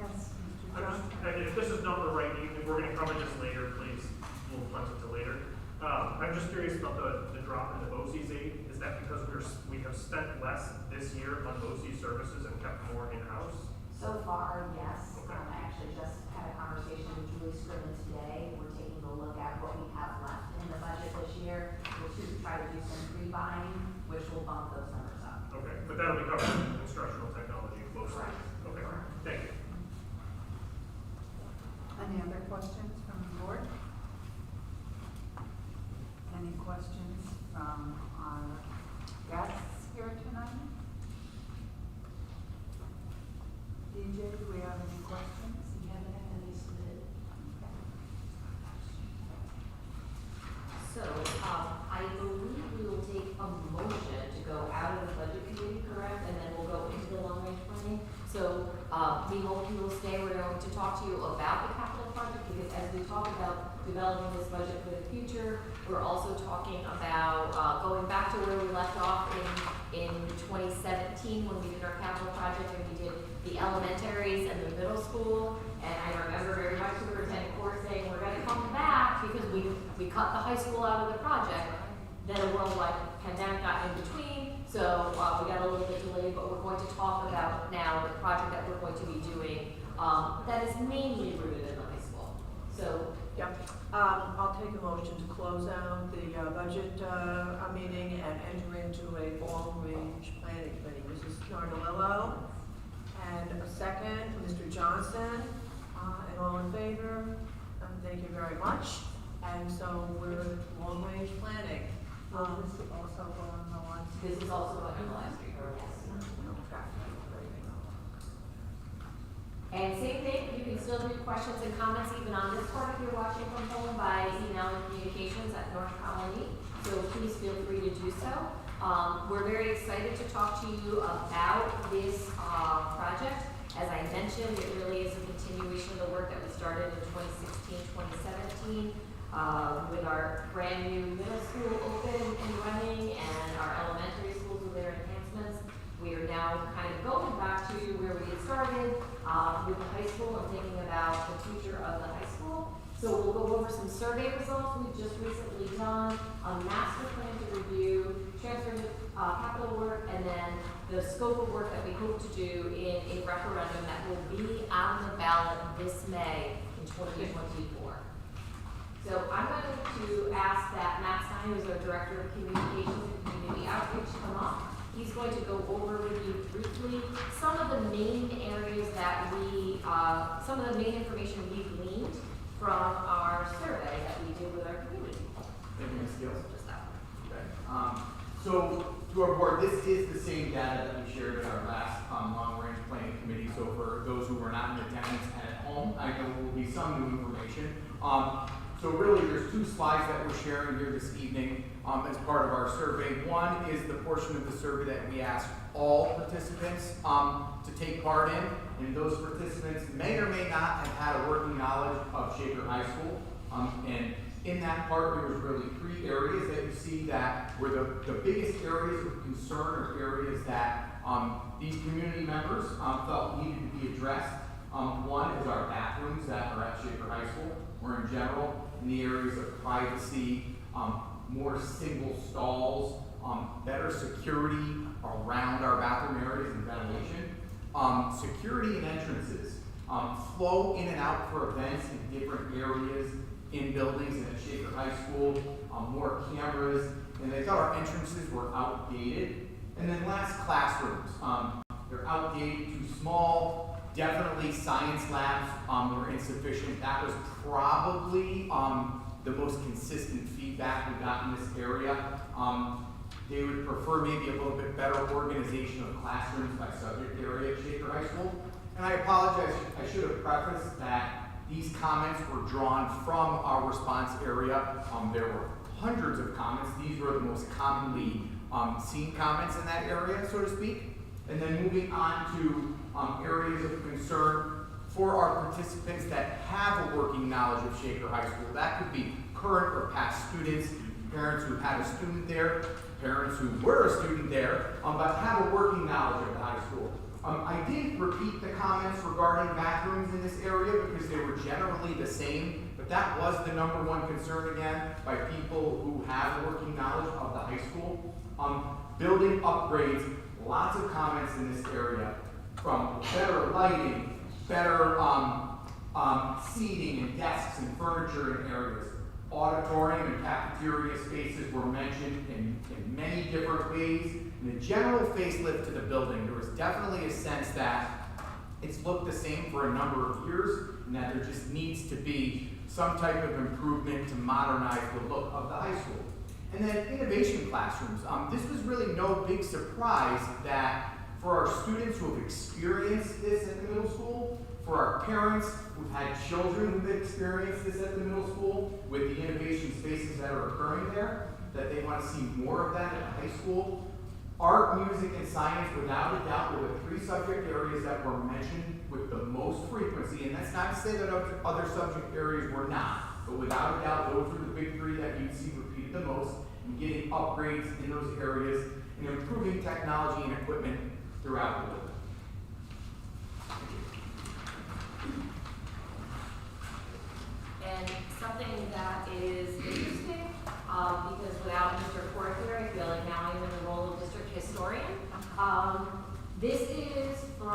Yes, Mr. Jones? If this is not the right evening, we're going to cover this later, please. We'll punt it to later. I'm just curious about the drop in the BOCES aid. Is that because we have spent less this year on BOCES services and kept more in-house? So far, yes. Okay. I actually just had a conversation with Julie Scriven today. We're taking a look at what we have left in the budget this year. We'll try to do some pre-buying, which will bump those numbers up. Okay, but that'll be covered in instructional technology mostly. Correct. Okay, Correct. thank you. Any other questions from the board? Any questions from our guests here tonight? DJ, do we have any questions? We haven't had any submitted. So, I believe we will take a motion to go out of the budget committee, correct? And then we'll go into the long range planning. So, we hope you will stay. We're going to talk to you about the capital project because as we talk about developing this budget for the future, we're also talking about going back to where we left off in 2017 when we did our capital project and we did the elementaries and the middle school. And I remember very much we cut the high school out of the project, then a worldwide pandemic got in between, so we got a little bit delayed, but we're going to talk about now the project that we're going to be doing that is mainly rooted in the high school. So, Yep. I'll take a motion to close out the budget meeting and enter into a long-range planning committee. Mrs. Nardolillo, and a second, Mr. Johnson, and all in favor? Thank you very much. And so we're long-range planning. This is also on the one. this is also going in the last report, yes. And same thing, you can still do questions and comments even on this part if you're watching from home by email and communications at North Colony, so please feel free to do so. We're very excited to talk to you about this project. As I mentioned, it really is a continuation of the work that we started in 2016, 2017, with our brand new middle school open and running and our elementary schools with their enhancements. We are now kind of going back to where we had started with the high school and thinking about the future of the high school. So we'll go over some survey results we've just recently done, a master plan to review, transfer capital work, and then the scope of work that we hope to do in a referendum that will be on the ballot this May in 2024. So I'm going to ask that Matt Stein, who's our Director of Communications and Community Outreach, come up. He's going to go over with you briefly some of the main areas that some of the main information we gleaned from our survey that we did with our community. Thank you, Ms. Gills. Just that one. Okay. So to our board, this is the same data that we shared at our last long-range planning committee. So for those who were not in attendance at home, I know there will be some new information. So really, there's two slides that we're sharing here this evening as part of our survey. One is the portion of the survey that we asked all participants to take part in, and those participants may or may not have had a working knowledge of Shaker High School. And in that part, there was really three areas that you see that were the biggest areas of concern, or areas that these community members felt needed to be addressed. One is our bathrooms that are at Shaker High School, or in general, in the areas of privacy, more single stalls, better security around our bathroom areas and ventilation, security and entrances, flow in and out for events in different areas in buildings and at Shaker High School, more cameras, and they thought our entrances were outdated. And then last, classrooms. They're outdated, too small. Definitely science labs were insufficient. That was probably the most consistent feedback we got in this area. They would prefer maybe a little bit better organization of classrooms by subject area at Shaker High School. And I apologize, I should have prefaced that these comments were drawn from our response area. There were hundreds of comments. These were the most commonly seen comments in that area, so to speak. And then moving on to areas of concern for our participants that have a working knowledge of Shaker High School. That could be current or past students, parents who had a student there, parents who were a student there, but have a working knowledge of the high school. I did repeat the comments regarding bathrooms in this area because they were generally the same, but that was the number one concern again by people who have a working knowledge of the high school. Building upgrades, lots of comments in this area, from better lighting, better seating and desks and furniture in areas. Auditorium and cafeteria spaces were mentioned in many different ways. In the general facelift to the building, there was definitely a sense that it's looked the same for a number of years, and that there just needs to be some type of improvement to modernize the look of the high school. And then innovation classrooms. This was really no big surprise that for our students who have experienced this at the middle school, for our parents who've had children who've experienced this at the middle school with the innovation spaces that are occurring there, that they want to see more of that at the high school. Art, music, and science, without a doubt, were the three subject areas that were mentioned with the most frequency. And that's not to say that other subject areas were not, but without a doubt, those were the big three that you'd see repeated the most, and getting upgrades in those areas and improving technology and equipment throughout the building. And something that is interesting because without Mr. Cork here, I feel like now I'm in the role of district historian. This is from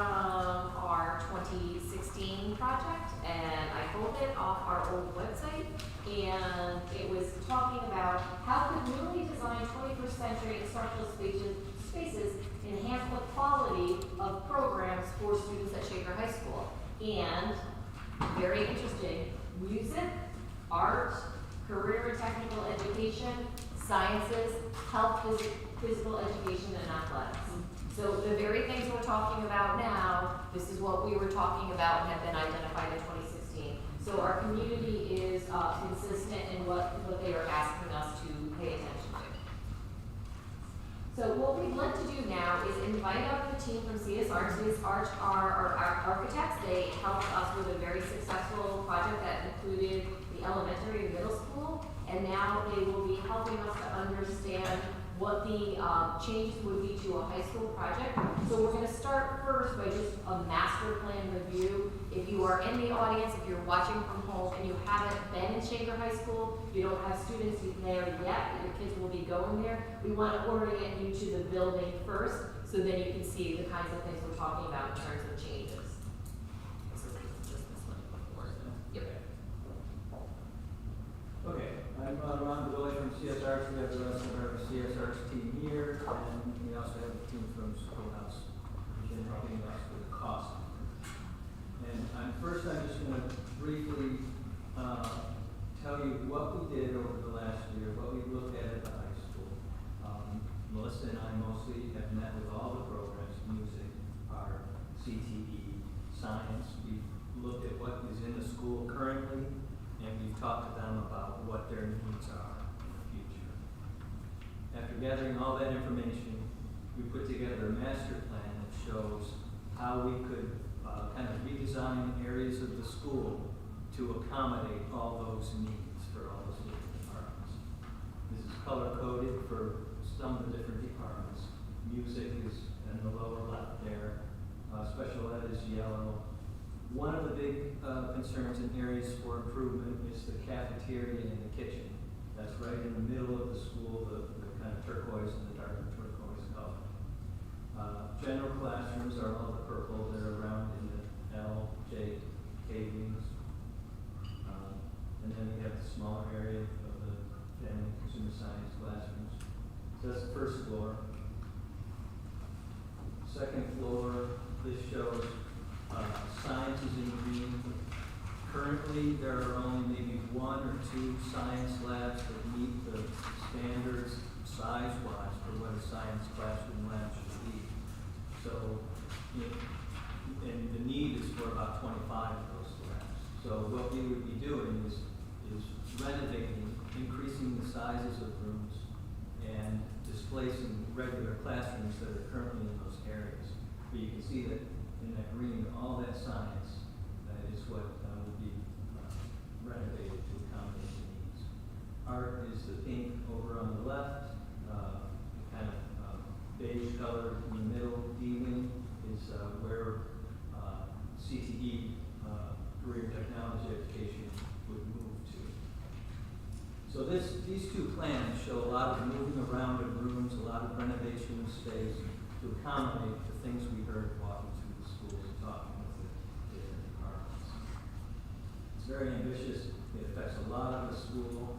our 2016 project, and I pulled it off our old website, and it was talking about how could newly designed 21st century instructional spaces enhance the quality of programs for students at Shaker High School. And, very interesting, music, art, career and technical education, sciences, health, physical education, and athletics. So the very things we're talking about now, this is what we were talking about and have been identified in 2016. So our community is consistent in what they are asking us to pay attention to. So what we'd like to do now is invite up the team from CSR. CSR are our architects. They helped us with a very successful project that included the elementary and middle school, and now they will be helping us to understand what the changes would be to a high school project. So we're going to start first by just a master plan review. If you are in the audience, if you're watching from home and you haven't been in Shaker High School, you don't have students there yet, your kids will be going there, we want to orient you to the building first, so then you can see the kinds of things we're talking about in terms of changes. So just this one before. Yep. Okay, I'm Ron BOE from CSR, so we have the rest of our CSR's team here, and we also have a team from Schoolhouse, who's been helping us with the cost. And first I'm just going to briefly tell you what we did over the last year, what we looked at the high school. Melissa and I mostly have met with all the programs, music, art, CTE, science. We've looked at what is in the school currently, and we've talked to them about what their needs are in the future. After gathering all that information, we put together a master plan that shows how we could kind of redesign areas of the school to accommodate all those needs for all those different departments. This is color-coded for some of the different departments. Music is in the lower left there. Special ed is yellow. One of the big concerns and areas for improvement is the cafeteria and the kitchen. That's right in the middle of the school, the kind of turquoise and the darker turquoise color. General classrooms are all the purple. They're around in the L, J, K wings. And then we have the smaller area of the family consumer science classrooms. So that's the first floor. Second floor, this shows science is in green. Currently, there are only maybe 1 or 2 science labs that meet the standards size-wise for what a science classroom lab should be. So, and the need is for about 25 of those labs. So what we would be doing is renovating, increasing the sizes of rooms, and displacing regular classrooms that are currently in those areas. But you can see that in that green, all that science is what will be renovated to accommodate the needs. Art is the pink over on the left, kind of beige color in the middle. D-wing is where CTE, career technology education, would move to. So these two plans show a lot of moving around of rooms, a lot of renovation of space to accommodate the things we heard walking through the schools and talking with the different departments. It's very ambitious. It affects a lot of the school.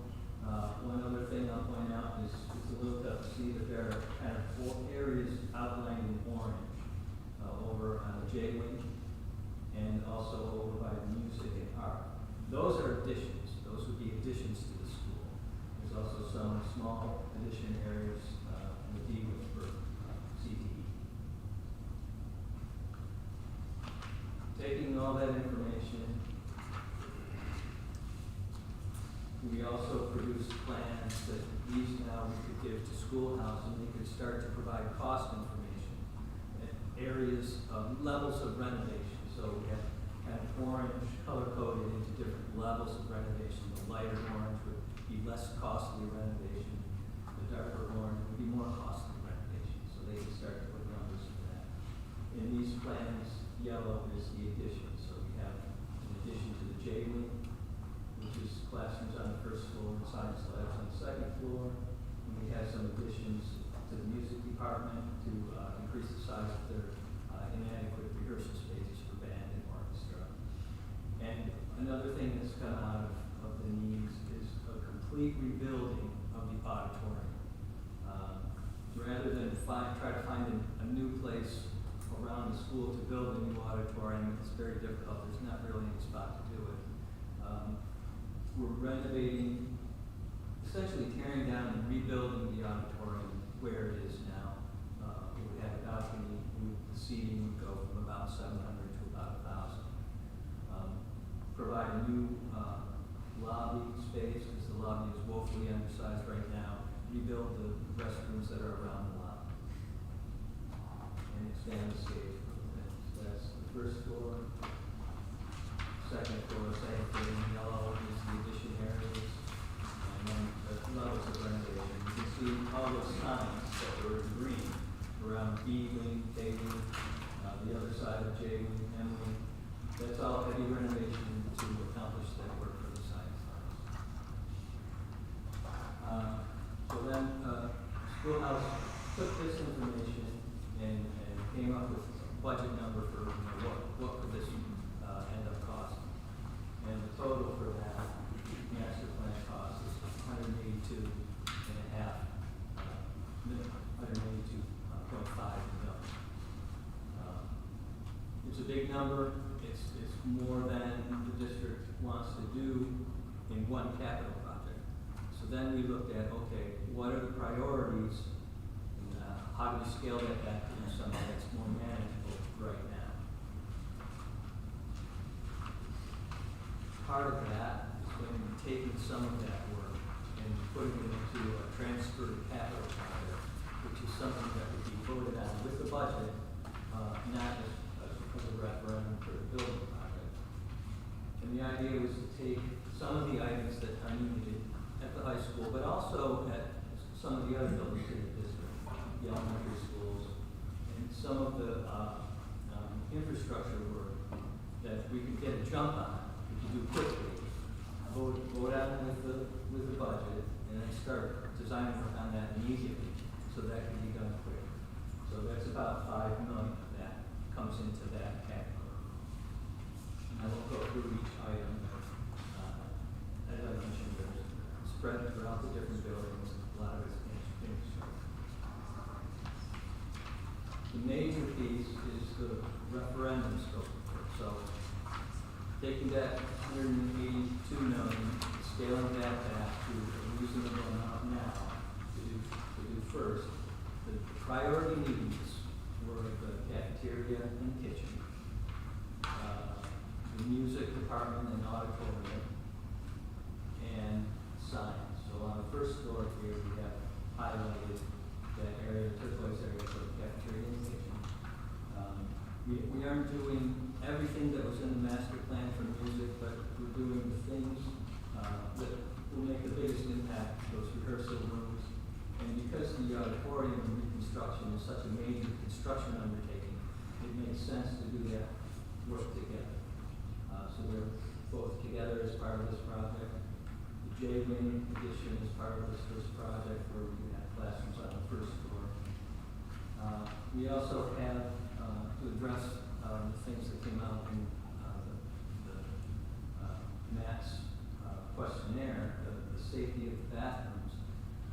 One other thing I'll point out is it's a little tough to see that there are kind of 4 areas outlined in orange over on the J wing and also over by the music and art. Those are additions. Those would be additions to the school. There's also some small addition areas in the D wing for CTE. Taking all that information, we also produced plans that these now we could give to Schoolhouse, and they could start to provide cost information at areas of levels of renovation. So we have kind of orange color-coded into different levels of renovation. The lighter orange would be less costly renovation. The darker orange would be more costly renovation. So they could start to put numbers to that. In these plans, yellow is the addition. So we have an addition to the J wing, which is classrooms on the first floor and science labs on the second floor, and we have some additions to the music department to increase the size of their inadequate rehearsal spaces for band and orchestra. And another thing that's come out of the needs is a complete rebuilding of the auditorium. Rather than try to find a new place around the school to build a new auditorium, it's very difficult. There's not really any spot to do it. We're renovating, essentially tearing down and rebuilding the auditorium where it is now. We would have a balcony, the seating would go from about 700 to about 1,000. Provide a new lobby space, because the lobby is woefully undersized right now. Rebuild the restrooms that are around the lobby. And expand the stage a little bit. So that's the first floor. Second floor, same thing, yellow is the addition areas. And then the levels of renovation. You can see all those signs that were in green around B wing, K wing, the other side of J wing, M wing. That's all heavy renovation to accomplish that work for the science labs. So then, Schoolhouse took this information and came up with a budget number for, what could this end up costing. And the total for that master plan cost is $182.5 million. It's a big number. It's more than the district wants to do in one capital project. So then we looked at, okay, what are the priorities, and how do we scale that back to something that's more manageable right now? Part of that is going to be taking some of that work and putting it into a transfer capital project, which is something that would be voted on with the budget, not as a referendum for the building project. And the idea was to take some of the items that are needed at the high school, but also at some of the other buildings in the district, the elementary schools, and some of the infrastructure work that we could get a jump on, we could do quickly, vote out with the budget, and then start designing work on that immediately, so that can be done quick. So that's about $5 million of that comes into that category. And I won't go through each item, but as I mentioned, there's spread throughout the different buildings, a lot of it's infrastructure. The major piece is the referendum scope. So taking that $182 million, scaling that back to a reasonable amount now to do first. The priority needs were the cafeteria and kitchen, the music department and auditorium, and science. So on the first floor here, we have highlighted that area, turquoise area for the cafeteria and kitchen. We aren't doing everything that was in the master plan for music, but we're doing the things that will make the biggest impact, those rehearsal rooms. And because the auditorium reconstruction is such a major construction undertaking, it makes sense to do that work together. So they're both together as part of this project. The J-wing addition is part of this first project where we have classrooms on the first floor. We also have to address the things that came out in Matt's questionnaire, the safety of the bathrooms.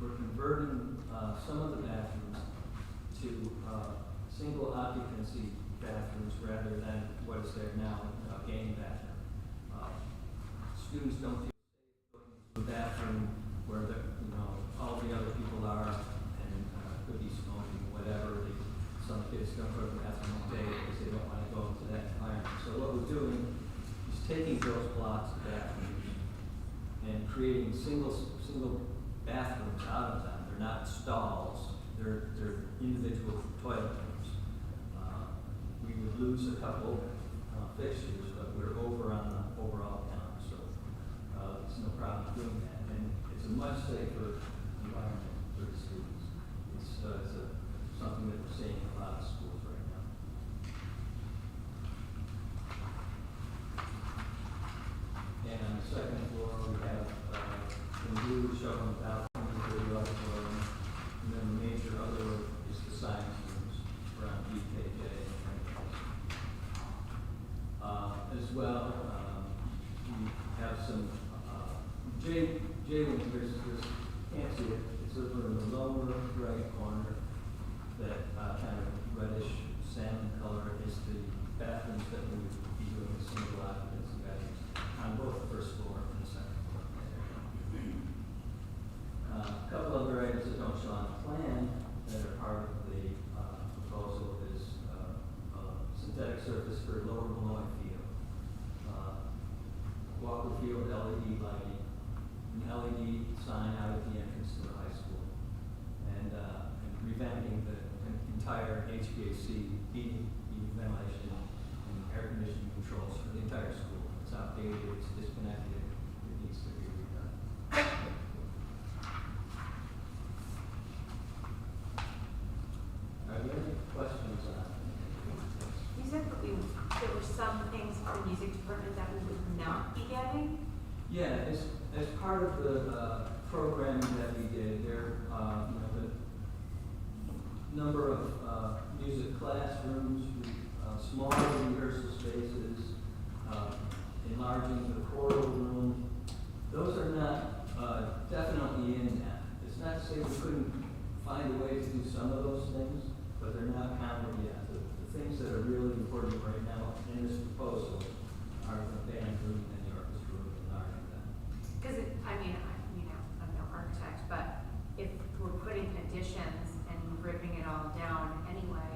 We're converting some of the bathrooms to single occupancy bathrooms rather than what is there now, a game bathroom. Students don't feel safe going to the bathroom where all the other people are and could be smoking, whatever. Some kids don't go to the bathroom all day because they don't want to go into that environment. So what we're doing is taking those blocks of bathrooms and creating single bathrooms out of them. They're not stalls. They're individual toilet rooms. We would lose a couple fixtures, but we're over on the overall count, so it's no problem doing that. And it's a much safer environment for the students. It's something that we're seeing in a lot of schools right now. And on the second floor, we have in blue showing balcony some, J, there's, can't see it, it's over in the lower right corner, that, kind of reddish salmon color is the bathrooms that we would be doing single occupancy bathrooms on both the first floor and the second floor. A couple other items that don't show on the plan that are part of the, proposal is, synthetic surface for lower Malloy Field. Walker Field LED lighting, an LED sign out at the entrance to the high school, and revamping the entire HVAC, heating, ventilation, and air conditioning controls for the entire school. It's outdated, it's disconnected, it needs to be redone. Are there any questions on it? You said that there were some things for the music department that we would not be getting? Yeah, as part of the programming that we did, there, the number of music classrooms, smaller rehearsal spaces, enlarging the choral room, those are not definitely in that. It's not to say we couldn't find a way to do some of those things, but they're not counted yet. The things that are really important right now in this proposal are the band room and the orchestra room, enlarging them. Because I'm no architect, but if we're putting additions and ripping it all down anyway,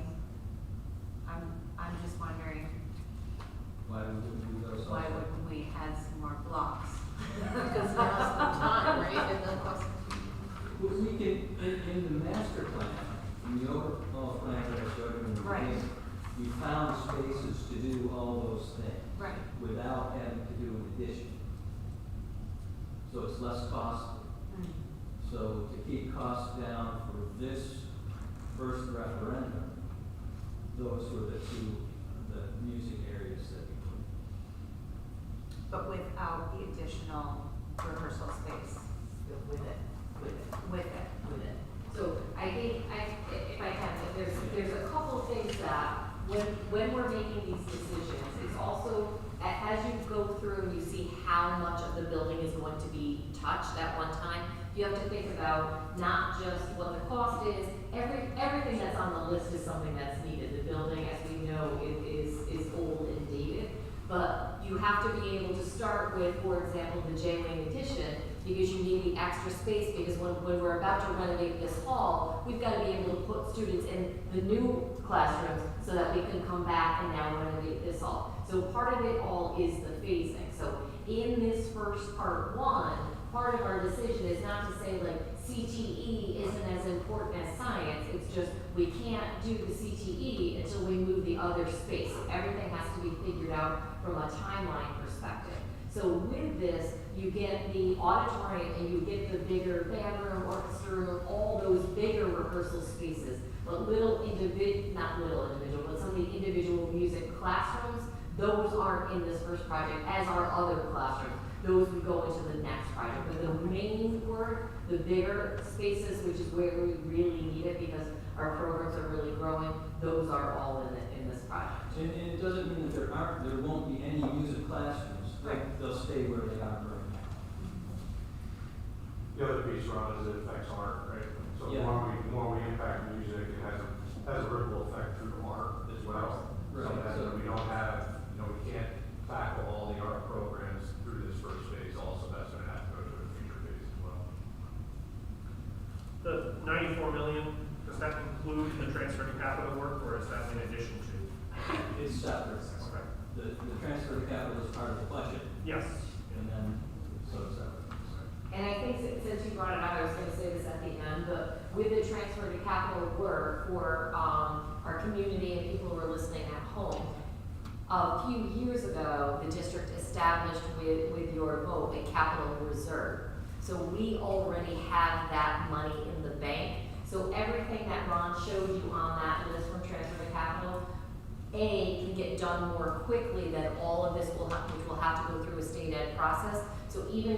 I'm just wondering, Why we wouldn't do those also? why wouldn't we add some more blocks? Because now's the time, right? And then plus, We can, in the master plan, in the overall plan that I showed you in the Right. beginning, we found spaces to do all those things. Right. Without having to do an addition. So it's less costly. So to keep costs down for this first referendum, those were the music areas that we put. But without the additional rehearsal space? With it. With it. So I think, if I can, there's a couple things that, when we're making these decisions, it's also, as you go through and you see how much of the building is going to be touched at one time, you have to think about not just what the cost is, everything that's on the list is something that's needed. The building, as we know, is old and dated, but you have to be able to start with, for example, the J-Wing addition, because you need the extra space, because when we're about to renovate this hall, we've got to be able to put students in the new classrooms so that we can come back and now renovate this hall. So part of it all is the phasing. So in this first part one, part of our decision is not to say like CTE isn't as important as science, it's just we can't do the CTE until we move the other space. So everything has to be figured out from a timeline perspective. So with this, you get the auditorium and you get the bigger band room, orchestra room, all those bigger rehearsal spaces. But not little individual, but some of the individual music classrooms, those aren't in this first project, as are other classrooms. Those would go into the next project. But the main work, the bigger spaces, which is where we really need it because our programs are really growing, those are all in this project. And it doesn't mean that there won't be any music classrooms. Right. They'll stay where they are right now. The other piece, Ron, is it affects art, right? So Yeah. the more we impact music, it has a ripple effect through art as well. Right. So that we don't have, we can't tackle all the art programs through this first phase also. That's gonna have to go to a future phase as well. the 94 million, does that include the transfer to capital work, or is that in addition to? It's separate. Okay. The transfer to capital is part of the budget, Yes. and then, so it's separate. And I think since you brought it up, I was gonna say this at the end, but with the transfer to capital work for, our community and people who are listening at home, a few years ago, the district established with your vote a capital reserve. So we already have that money in the bank. So everything that Ron showed you on that list from transfer to capital, can get done more quickly than all of this which will have to go through a state ed process. So even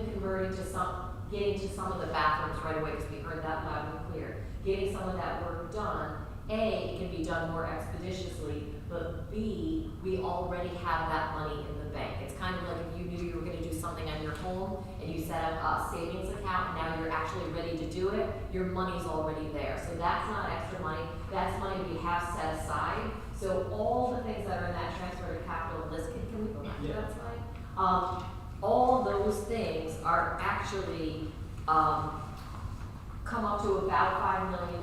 getting to some of the bathrooms right away, because we heard that loud and clear, getting some of that work done, it can be done more expeditiously, but B, we already have that money in the bank. It's kind of like if you knew you were gonna do something on your home and you set up a savings account, and now you're actually ready to do it, your money's already there. So that's not extra money, that's money we have set aside. So all the things that are in that transfer to capital list, can we go back to that slide? All those things are actually, come up to about $5 million.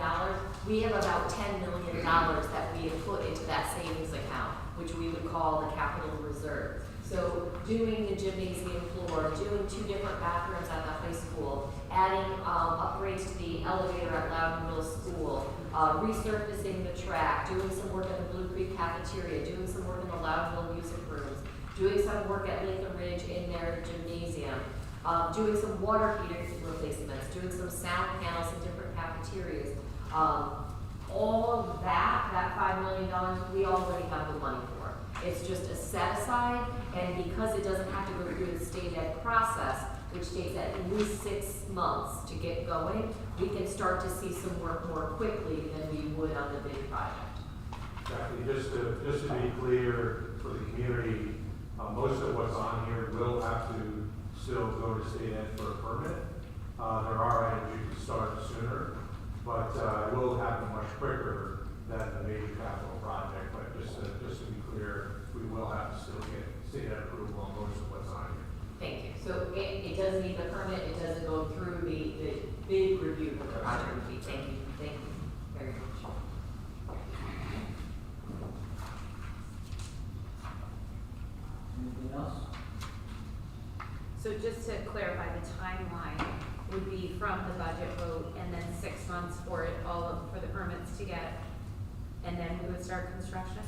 We have about $10 million that we have put into that savings account, which we would call the capital reserve. So doing the gymnasium floor, doing 2 different bathrooms at the high school, adding upgrades to the elevator at Loudon Middle School, resurfacing the track, doing some work at the Blue Creek cafeteria, doing some work in the Loudonville music rooms, doing some work at Latham Ridge in their gymnasium, doing some water heater replacements, doing some sound panels in different cafeterias. All of that $5 million, we already have the money for. It's just a set aside, and because it doesn't have to go through the state ed process, which takes at least 6 months to get going, we can start to see some work more quickly than we would on the big project. Jackie, just to be clear for the community, most of what's on here will have to still go to state ed for a permit. There are items you can start sooner, but it will happen much quicker than the major capital project. But just to be clear, we will have to still get state ed approval on most of what's on here. Thank you. So it doesn't need the permit, it doesn't go through the big review of the project would be. Thank you very much. Anything else? So just to clarify, the timeline would be from the budget vote and then 6 months for it for the permits to get, and then we would start construction?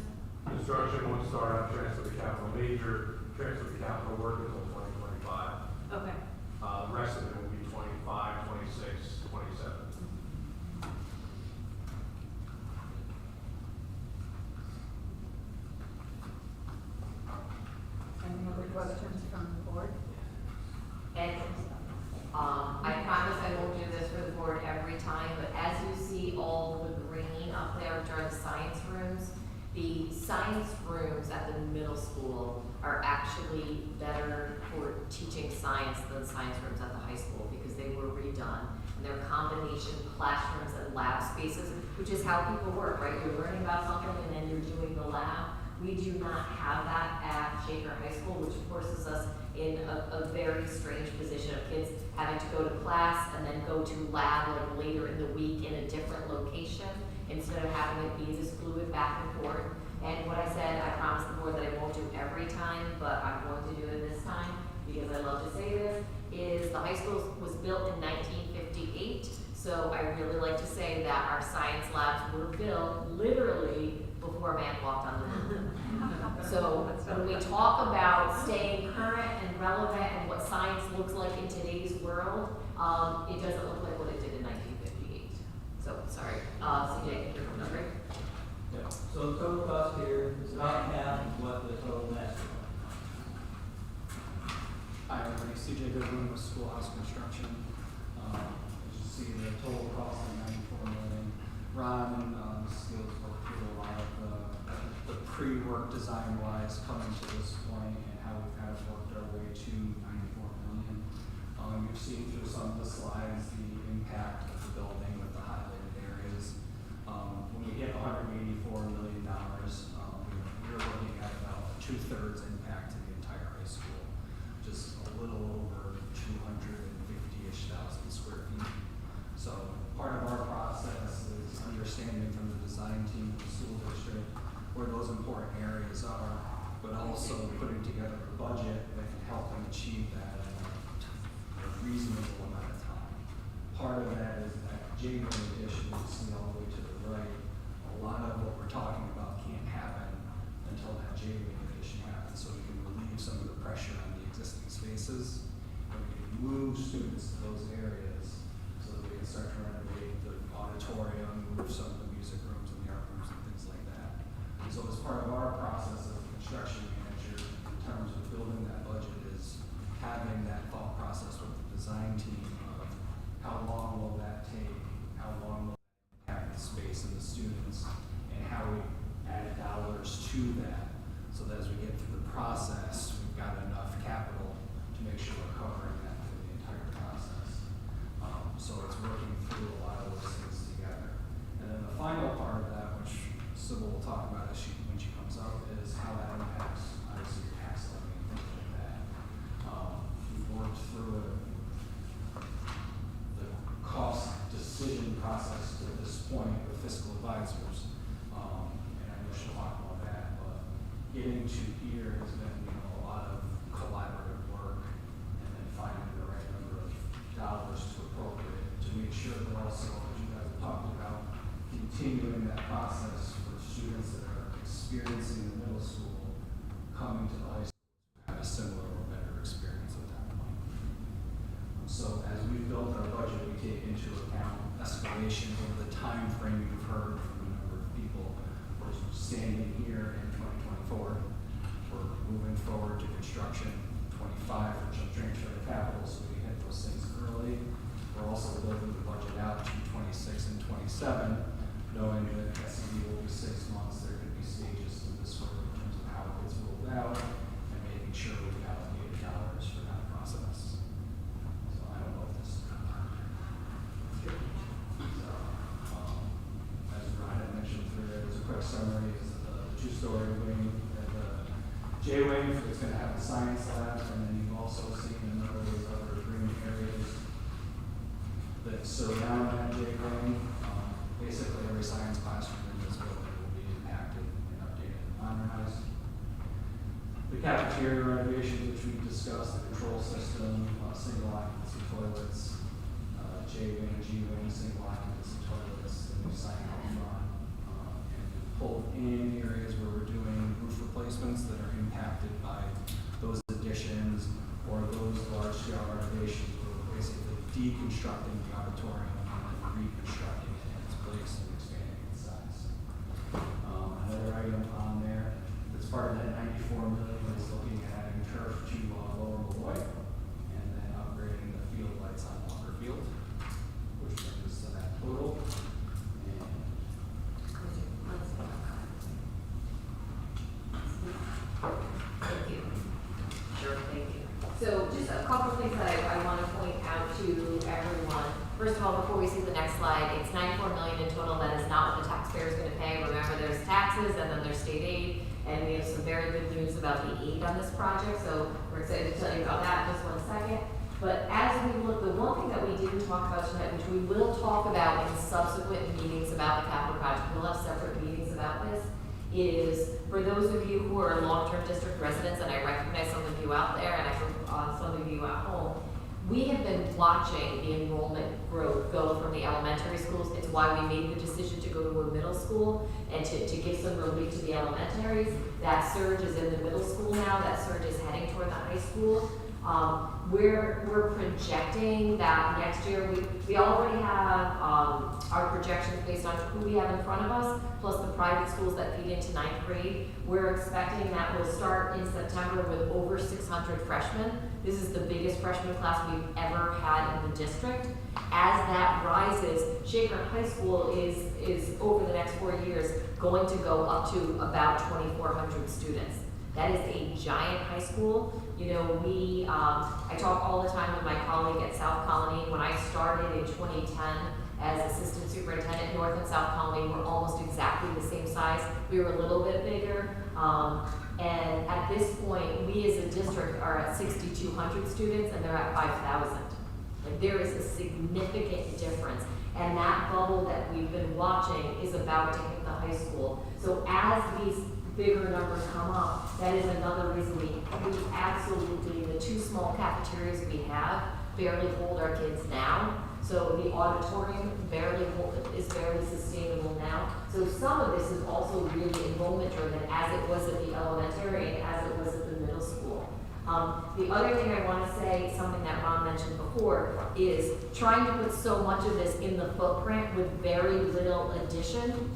Construction won't start on transfer to capital major, transfer to capital work until 2025. Okay. The rest of it will be 25, 26, 27. Any other questions from the board? And I promise I won't do this for the board every time, but as you see all the green up there, which are the science rooms, the science rooms at the middle school are actually better for teaching science than science rooms at the high school because they were redone. And they're combination classrooms and lab spaces, which is how people work, right? You're learning about something and then you're doing the lab. We do not have that at Shaker High School, which forces us in a very strange position of kids having to go to class and then go to lab like later in the week in a different location instead of having it be this fluid back and forth. And what I said, I promised the board that I won't do every time, but I'm going to do it this time because I love to say this, is the high school was built in 1958. So I really like to say that our science labs were built literally before man walked on the moon. So when we talk about staying current and relevant and what science looks like in today's world, it doesn't look like what it did in 1958. So, sorry, CJ, you're from number. Yeah. So the total cost here is about half of what the total master plan. Hi, everybody. CJ Goodwin with Schoolhouse Construction. As you see, the total cost of $94 million. Ron and Ms. Steele spoke through a lot of the pre-work design-wise coming to this point and how we've kind of worked our way to $94 million. You've seen through some of the slides the impact of the building with the highlighted areas. When we hit $184 million, we're looking at about 2/3 impact to the entire high school, just a little over 250-ish thousand square feet. So part of our process is understanding from the design team of the school district where those important areas are, but also putting together a budget that can help them achieve that in a reasonable amount of time. Part of that is that Gateway addition you see all the way to the right. A lot of what we're talking about can't happen until that Gateway addition happens, so we can relieve some of the pressure on the existing spaces, and we can move students to those areas so that we can start to renovate the auditorium, move some of the music rooms and the art rooms and things like that. And so as part of our process as a construction manager, in terms of building that budget, is having that thought process with the design team of how long will that take, how long will that impact the space and the students, and how we add dollars to that, so that as we get through the process, we've got enough capital to make sure we're covering process to this point with fiscal advisors. And I know she'll talk about that, but getting to here has been, a lot of collaborative work and then finding the right number of dollars to appropriate to make sure that also, as you guys have talked about, continuing that process for students that are experiencing the middle school coming to the high school to have a similar or better experience at that point. So as we built our budget, we take into account escalation over the time frame you've heard from a number of people. We're standing here in 2024. We're moving forward to construction 25, which will transfer to capital, so we hit those things early. We're also building the budget out to 26 and 27, knowing that SED will be 6 months. There could be stages to this work in terms of how it gets rolled out and making sure we've allocated dollars for that process. So I don't know if this is going to work. So, as Ryan had mentioned through, as a quick summary, is the two-story wing and the J-wing, it's going to have the science labs, and then you've also seen a number of those other green areas that surround that J-wing. Basically, every science classroom in this building will be impacted and updated and modernized. The cafeteria renovations, which we've discussed, the control system, single occupancy toilets, J-wing, G-wing, single occupancy toilets, the new sign out front, and pulled in areas where we're doing roof replacements that are impacted by those additions or those large-scale renovations where we're basically deconstructing the auditorium and then reconstructing it in its place and expanding its size. Another item on there that's part of that $94 million is looking at adding turf to Lower Malloy and then upgrading the field lights on Walker Field, which brings us to that total. And Thank you. Sure, thank you. So just a couple things that I want to point out to everyone. First of all, before we see the next slide, it's $94 million in total. That is not what the taxpayer is going to pay. Remember, there's taxes and then there's state aid, and we have some very good news about the aid on this project. So we're excited to tell you about that in just 1 second. But as we look, the one thing that we didn't talk about tonight, which we will talk about in subsequent meetings about the capital project, we'll have separate meetings about this, is for those of you who are long-term district residents, and I recognize some of you out there, and I hope some of you at home, we have been watching the enrollment growth go from the elementary schools. It's why we made the decision to go to a middle school and to give some relief to the elementaries. That surge is in the middle school now. That surge is heading toward the high school. We're projecting that next year, we already have our projections based on who we have in front of us, plus the private schools that feed into 9th grade. We're expecting that we'll start in September with over 600 freshmen. This is the biggest freshman class we've ever had in the district. As that rises, Shaker High School is over the next 4 years going to go up to about 2,400 students. That is a giant high school. You know, I talk all the time with my colleague at South Colony. When I started in 2010 as assistant superintendent, North and South Colony were almost exactly the same size. We were a little bit bigger. And at this point, we as a district are at 6,200 students and they're at 5,000. Like, there is a significant difference. And that bubble that we've been watching is about to hit the high school. So as these bigger numbers come up, that is another reason we absolutely, the 2 small cafeterias we have barely hold our kids now. So the auditorium is barely sustainable now. So some of this is also really enrollment driven, as it was at the elementary and as it was at the middle school. The other thing I want to say, something that Ron mentioned before, is trying to put so much of this in the footprint with very little addition.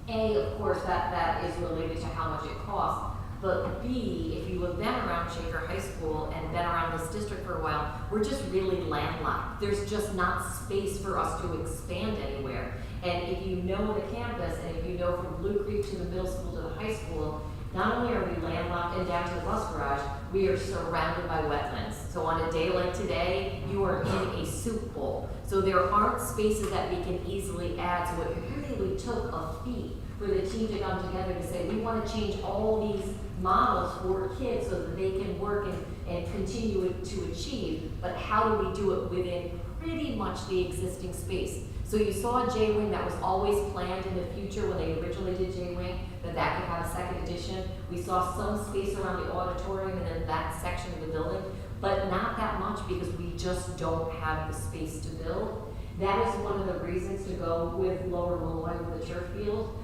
A, of course, that is related to how much it costs. But B, if you have been around Shaker High School and been around this district for a while, we're just really landlocked. There's just not space for us to expand anywhere. And if you know the campus, and if you know from Blue Creek to the middle school to the high school, not only are we landlocked and down to the bus garage, we are surrounded by wetlands. So on a day like today, you are in a soup bowl. So there aren't spaces that we can easily add. So it really took a feat for the team to come together to say, we want to change all these models for kids so that they can work and continue to achieve, but how do we do it within pretty much the existing space? So you saw J-Wing that was always planned in the future when they originally did J-Wing, that could have a second edition. We saw some space around the auditorium and then that section of the building, but not that much because we just don't have the space to build. That is one of the reasons to go with Lower Malloy with the turf field.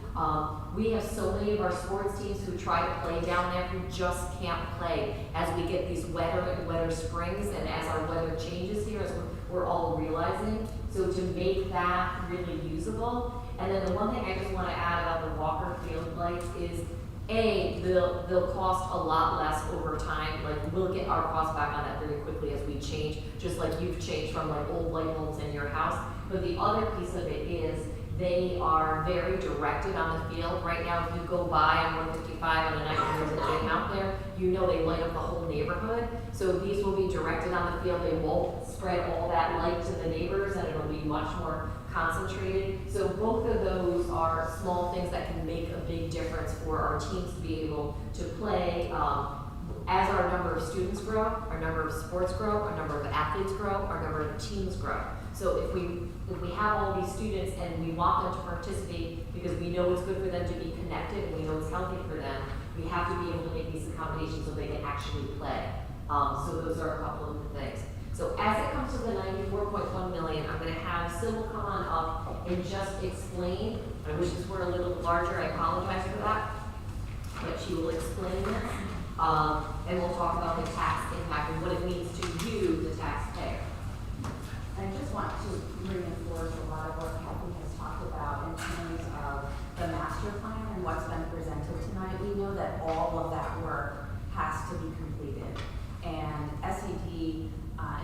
We have so many of our sports teams who try to play down there who just can't play as we get these wetter and wetter springs and as our weather changes here, as we're all realizing. So to make that really usable. And then the one thing I just want to add about the Walker Field lights is, A, they'll cost a lot less over time. Like, we'll get our costs back on that very quickly as we change, just like you've changed from like old light bulbs in your house. But the other piece of it is they are very directed on the field. Right now, if you go by on 155 on a night when there's a game out there, you know they light up the whole neighborhood. So these will be directed on the field. They won't spread all that light to the neighbors, and it'll be much more concentrated. So both of those are small things that can make a big difference for our teams to be able to play. As our number of students grow, our number of sports grow, our number of athletes grow, our number of teams grow. So if we have all these students and we want them to participate because we know it's good for them to be connected and we know it's healthy for them, we have to be able to make these accommodations so they can actually play. So those are a couple of the things. So as it comes to the 94.1 million, I'm going to have Sybil come on up and just explain. I wish this were a little larger. I apologize for that, but she will explain this. And we'll talk about the tax impact and what it means to you, the taxpayer. I just want to reinforce a lot of what Kathy has talked about in terms of the master plan and what's been presented tonight. We know that all of that work has to be completed. And SED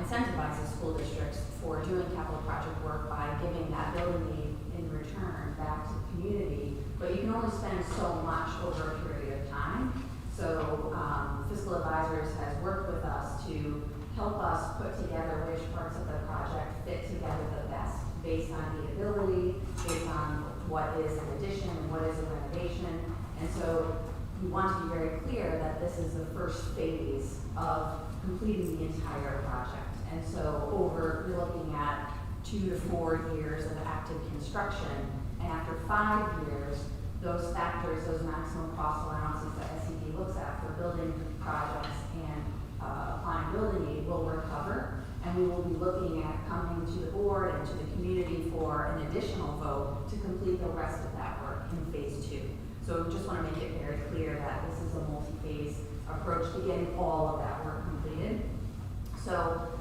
incentivizes school districts for doing capital project work by giving that building aid in return back to the community. But you can only spend so much over a period of time. So Fiscal Advisors has worked with us to help us put together which parts of the project fit together the best based on the ability, based on what is an addition and what is a renovation. And so we want to be very clear that this is the first phase of completing the entire project. And so we're looking at 2 to 4 years of active construction. And after 5 years, those factors, those maximum cost allowances that SED looks at for building projects and applying building aid will recover, and we will be looking at coming to the board and to the community for an additional vote to complete the rest of that work in phase 2. So just want to make it very clear that this is a multi-phase approach to getting all of that work completed. So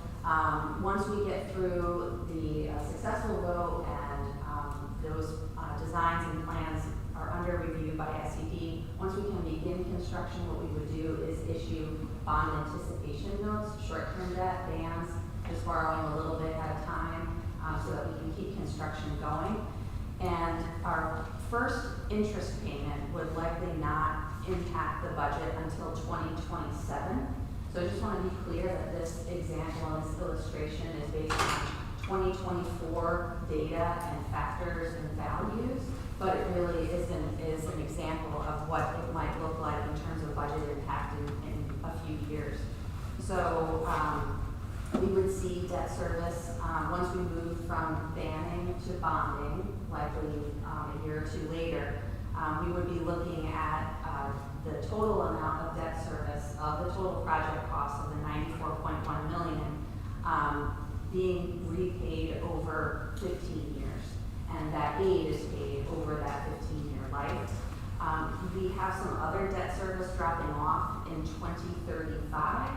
once we get through the successful vote and those designs and plans are under review by SED. Once we can begin construction, what we would do is issue bond anticipation notes, short-term debt, bands, just borrowing a little bit at a time so that we can keep construction going. And our first interest payment would likely not impact the budget until 2027. So I just want to be clear that this example and this illustration is based on 2024 data and factors and values, but it really is an example of what it might look like in terms of budget impact in a few years. So we would see debt service once we move from banning to bonding, likely a year or two later. We would be looking at the total amount of debt service of the total project cost of the 94.1 million being repaid over 15 years. And that aid is paid over that 15-year life. We have some other debt service dropping off in 2035,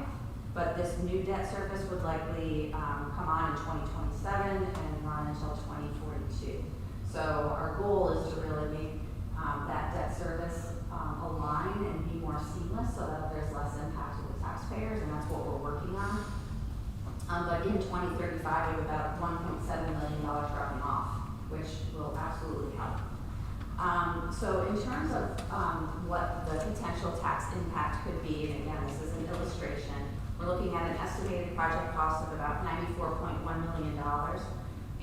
but this new debt service would likely come on in 2027 and run until 2042. So our goal is to really make that debt service align and be more seamless so that there's less impact to the taxpayers, and that's what we're working on. But in 2035, we have about $1.7 million dropping off, which will absolutely help. So in terms of what the potential tax impact could be, and again, this is an illustration, we're looking at an estimated project cost of about $94.1 million.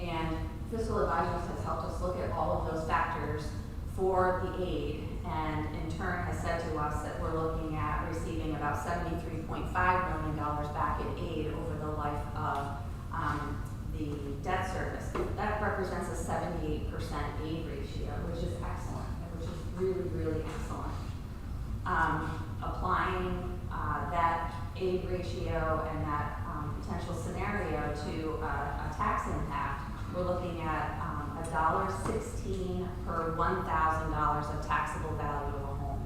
And Fiscal Advisors has helped us look at all of those factors for the aid and in turn has said to us that we're looking at receiving about $73.5 million back in aid over the life of the debt service. That represents a 78% aid ratio, which is excellent, and which is really, really excellent. Applying that aid ratio and that potential scenario to a tax impact, we're looking at $1.16 per $1,000 of taxable value of a home.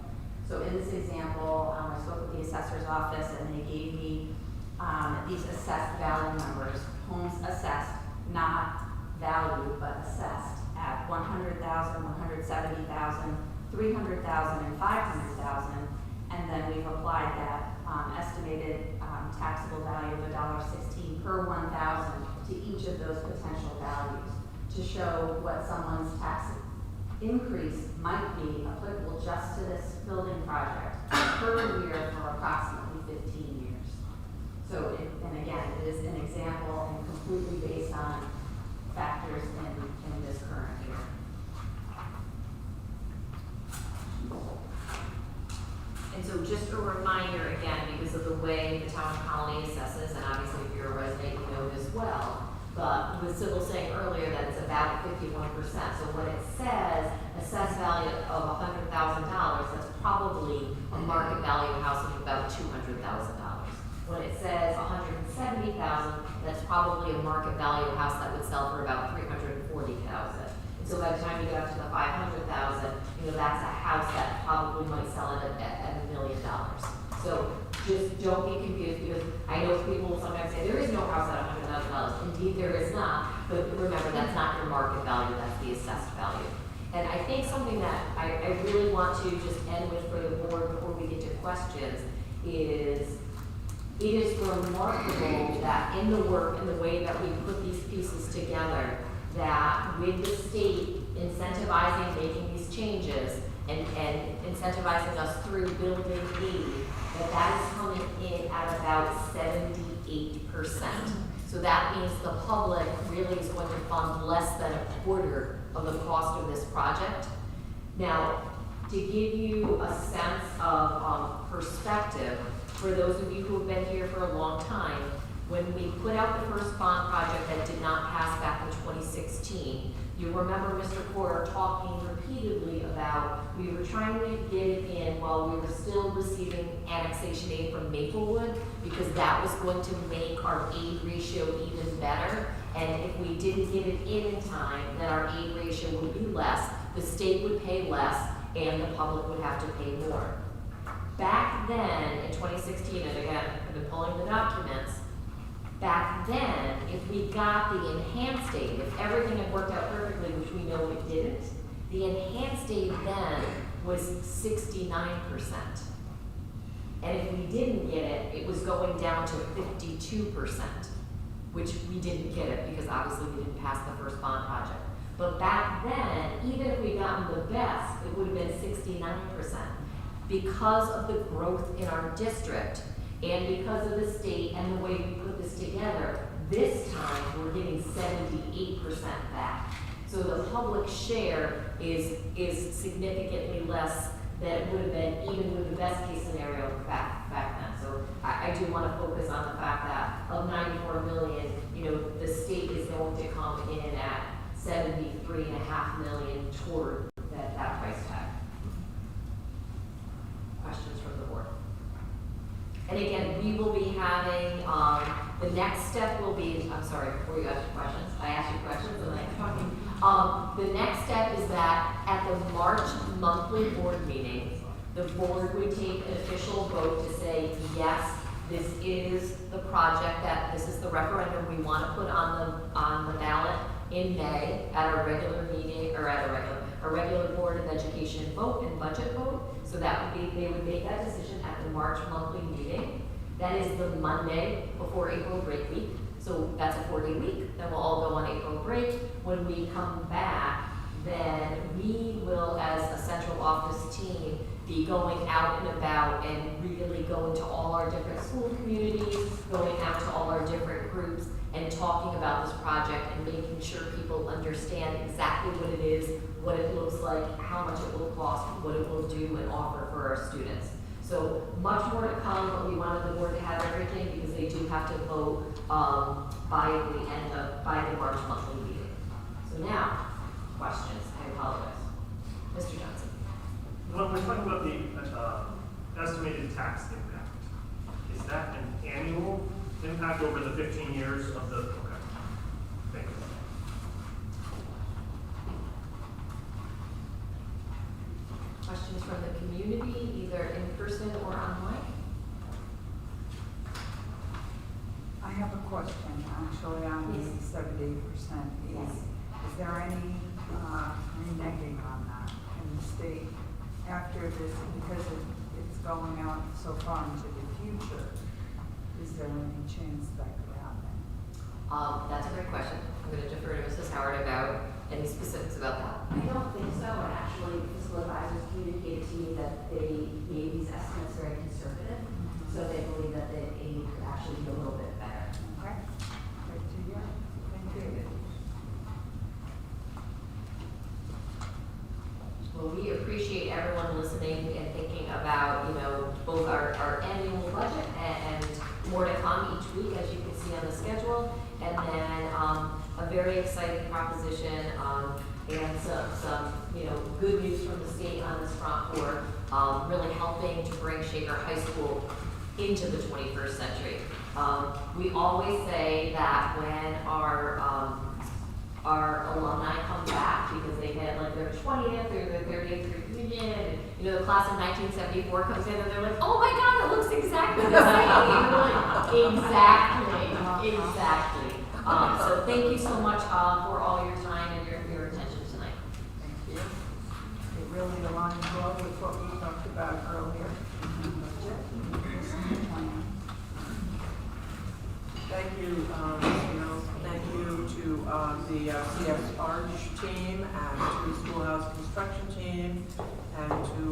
So in this example, I spoke with the assessor's office and they gave me these assessed value numbers. Homes assessed, not valued, but assessed at $100,000, $170,000, $300,000, and $500,000. And then we've applied that estimated taxable value of $1.16 per 1,000 to each of those potential values to show what someone's tax increase might be applicable just to this building project per year for approximately 15 years. So, and again, it is an example and completely based on factors in this current year. And so just a reminder again, because of the way the town of Colony assesses, and obviously if you're a resident, you know this well, but with Sybil saying earlier that it's about 51%. So when it says assessed value of $100,000, that's probably a market value house of about $200,000. When it says $170,000, that's probably a market value house that would sell for about $340,000. So by the time you get up to the $500,000, that's a house that probably might sell it at $1 million. So just don't be confused, because I know people will sometimes say there is no house at $100,000. Indeed, there is not. But remember, that's not your market value; that's the assessed value. And I think something that I really want to just end with for the board before we get to questions is, it is remarkable that in the work and the way that we put these pieces together, that with the state incentivizing making these changes and incentivizing us through building aid, that is coming in at about 78%. So that means the public really is going to fund less than a quarter of the cost of this project. Now, to give you a sense of perspective, for those of you who have been here for a long time, when we put out the first bond project that did not pass back in 2016, you remember Mr. Porter talking repeatedly about we were trying to get it in while we were still receiving annexation aid from Maplewood, because that was going to make our aid ratio even better. And if we didn't get it in time, then our aid ratio would be less, the state would pay less, and the public would have to pay more. Back then, in 2016, and again, I've been pulling the documents, back then, if we got the enhanced aid, if everything had worked out perfectly, which we know it didn't, the enhanced aid then was 69%. And if we didn't get it, it was going down to 52%, which we didn't get it because obviously we didn't pass the first bond project. But back then, even if we'd gotten the best, it would have been 69%. Because of the growth in our district, and because of the state and the way we put this together, this time we're getting 78% back. So the public share is significantly less than it would have been even with the best case scenario back then. So I do want to focus on the fact that of 94 million, the state is going to come in at 73.5 million toward that price tag. Questions from the board? And again, we will be having, the next step will be, I'm sorry, before you ask your questions, I asked you questions and I'm talking. The next step is that at the March monthly board meeting, the board would take an official vote to say, yes, this is the project this is the referendum we want to put on the ballot in May at a regular meeting, or at a regular Board of Education vote and budget vote. So that would be, they would make that decision at the March monthly meeting. That is the Monday before April break week. So that's a 4-day week. Then we'll all go on April break. When we come back, then we will, as a central office team, be going out and about and really going to all our different school communities, going out to all our different groups, and talking about this project and making sure people understand exactly what it is, what it looks like, how much it will cost, what it will do and offer for our students. So much more to come, but we wanted the board to have everything because they do have to vote by the March monthly meeting. So now, questions, I apologize. Mr. Johnson. When we're talking about the estimated tax impact, is that an annual impact over the 15 years of the, okay, thank you. Questions from the community, either in person or online? I have a question, actually, on the Yes. 78% piece. Yes. Is there any reneging on that in the state after this, because it's going out so far into the future? Is there any chance that could happen? That's a great question. I'm going to defer to Mrs. Howard about any specifics about that. I don't think so, and actually, fiscal advisors communicated to me that they made these estimates very conservative, so they believe that the aid could actually be a little bit better. Okay, great to hear. Thank you. Well, we appreciate everyone listening and thinking about, both our annual budget and more to come each week, as you can see on the schedule. And then, a very exciting proposition, and some, good news from the state on this front for, really helping to bring Shaker High School into the 21st century. We always say that when our alumni come back, because they had like their 20th or their 30th reunion, and the class of 1974 comes in and they're like, oh my God, it looks exactly the same. And we're like, exactly. So thank you so much for all your time and your attention tonight. Thank you. It really aligns well with what we talked about earlier in the budget. Plan. Thank you, Mr. Mills. Thank you to the CS Arch team and to the Schoolhouse Construction team and to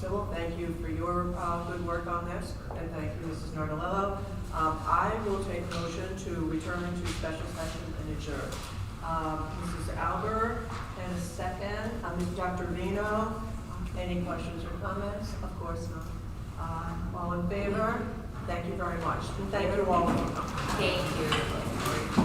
Sybil, thank you for your good work on this, and thank you, Mrs. Nardolillo. I will take a motion to return to special session and adjourn. Mrs. Albert, and a second, Dr. Vino. Any questions or comments? Of course not. All in favor? Thank you very much. And thank you all for coming. Thank you.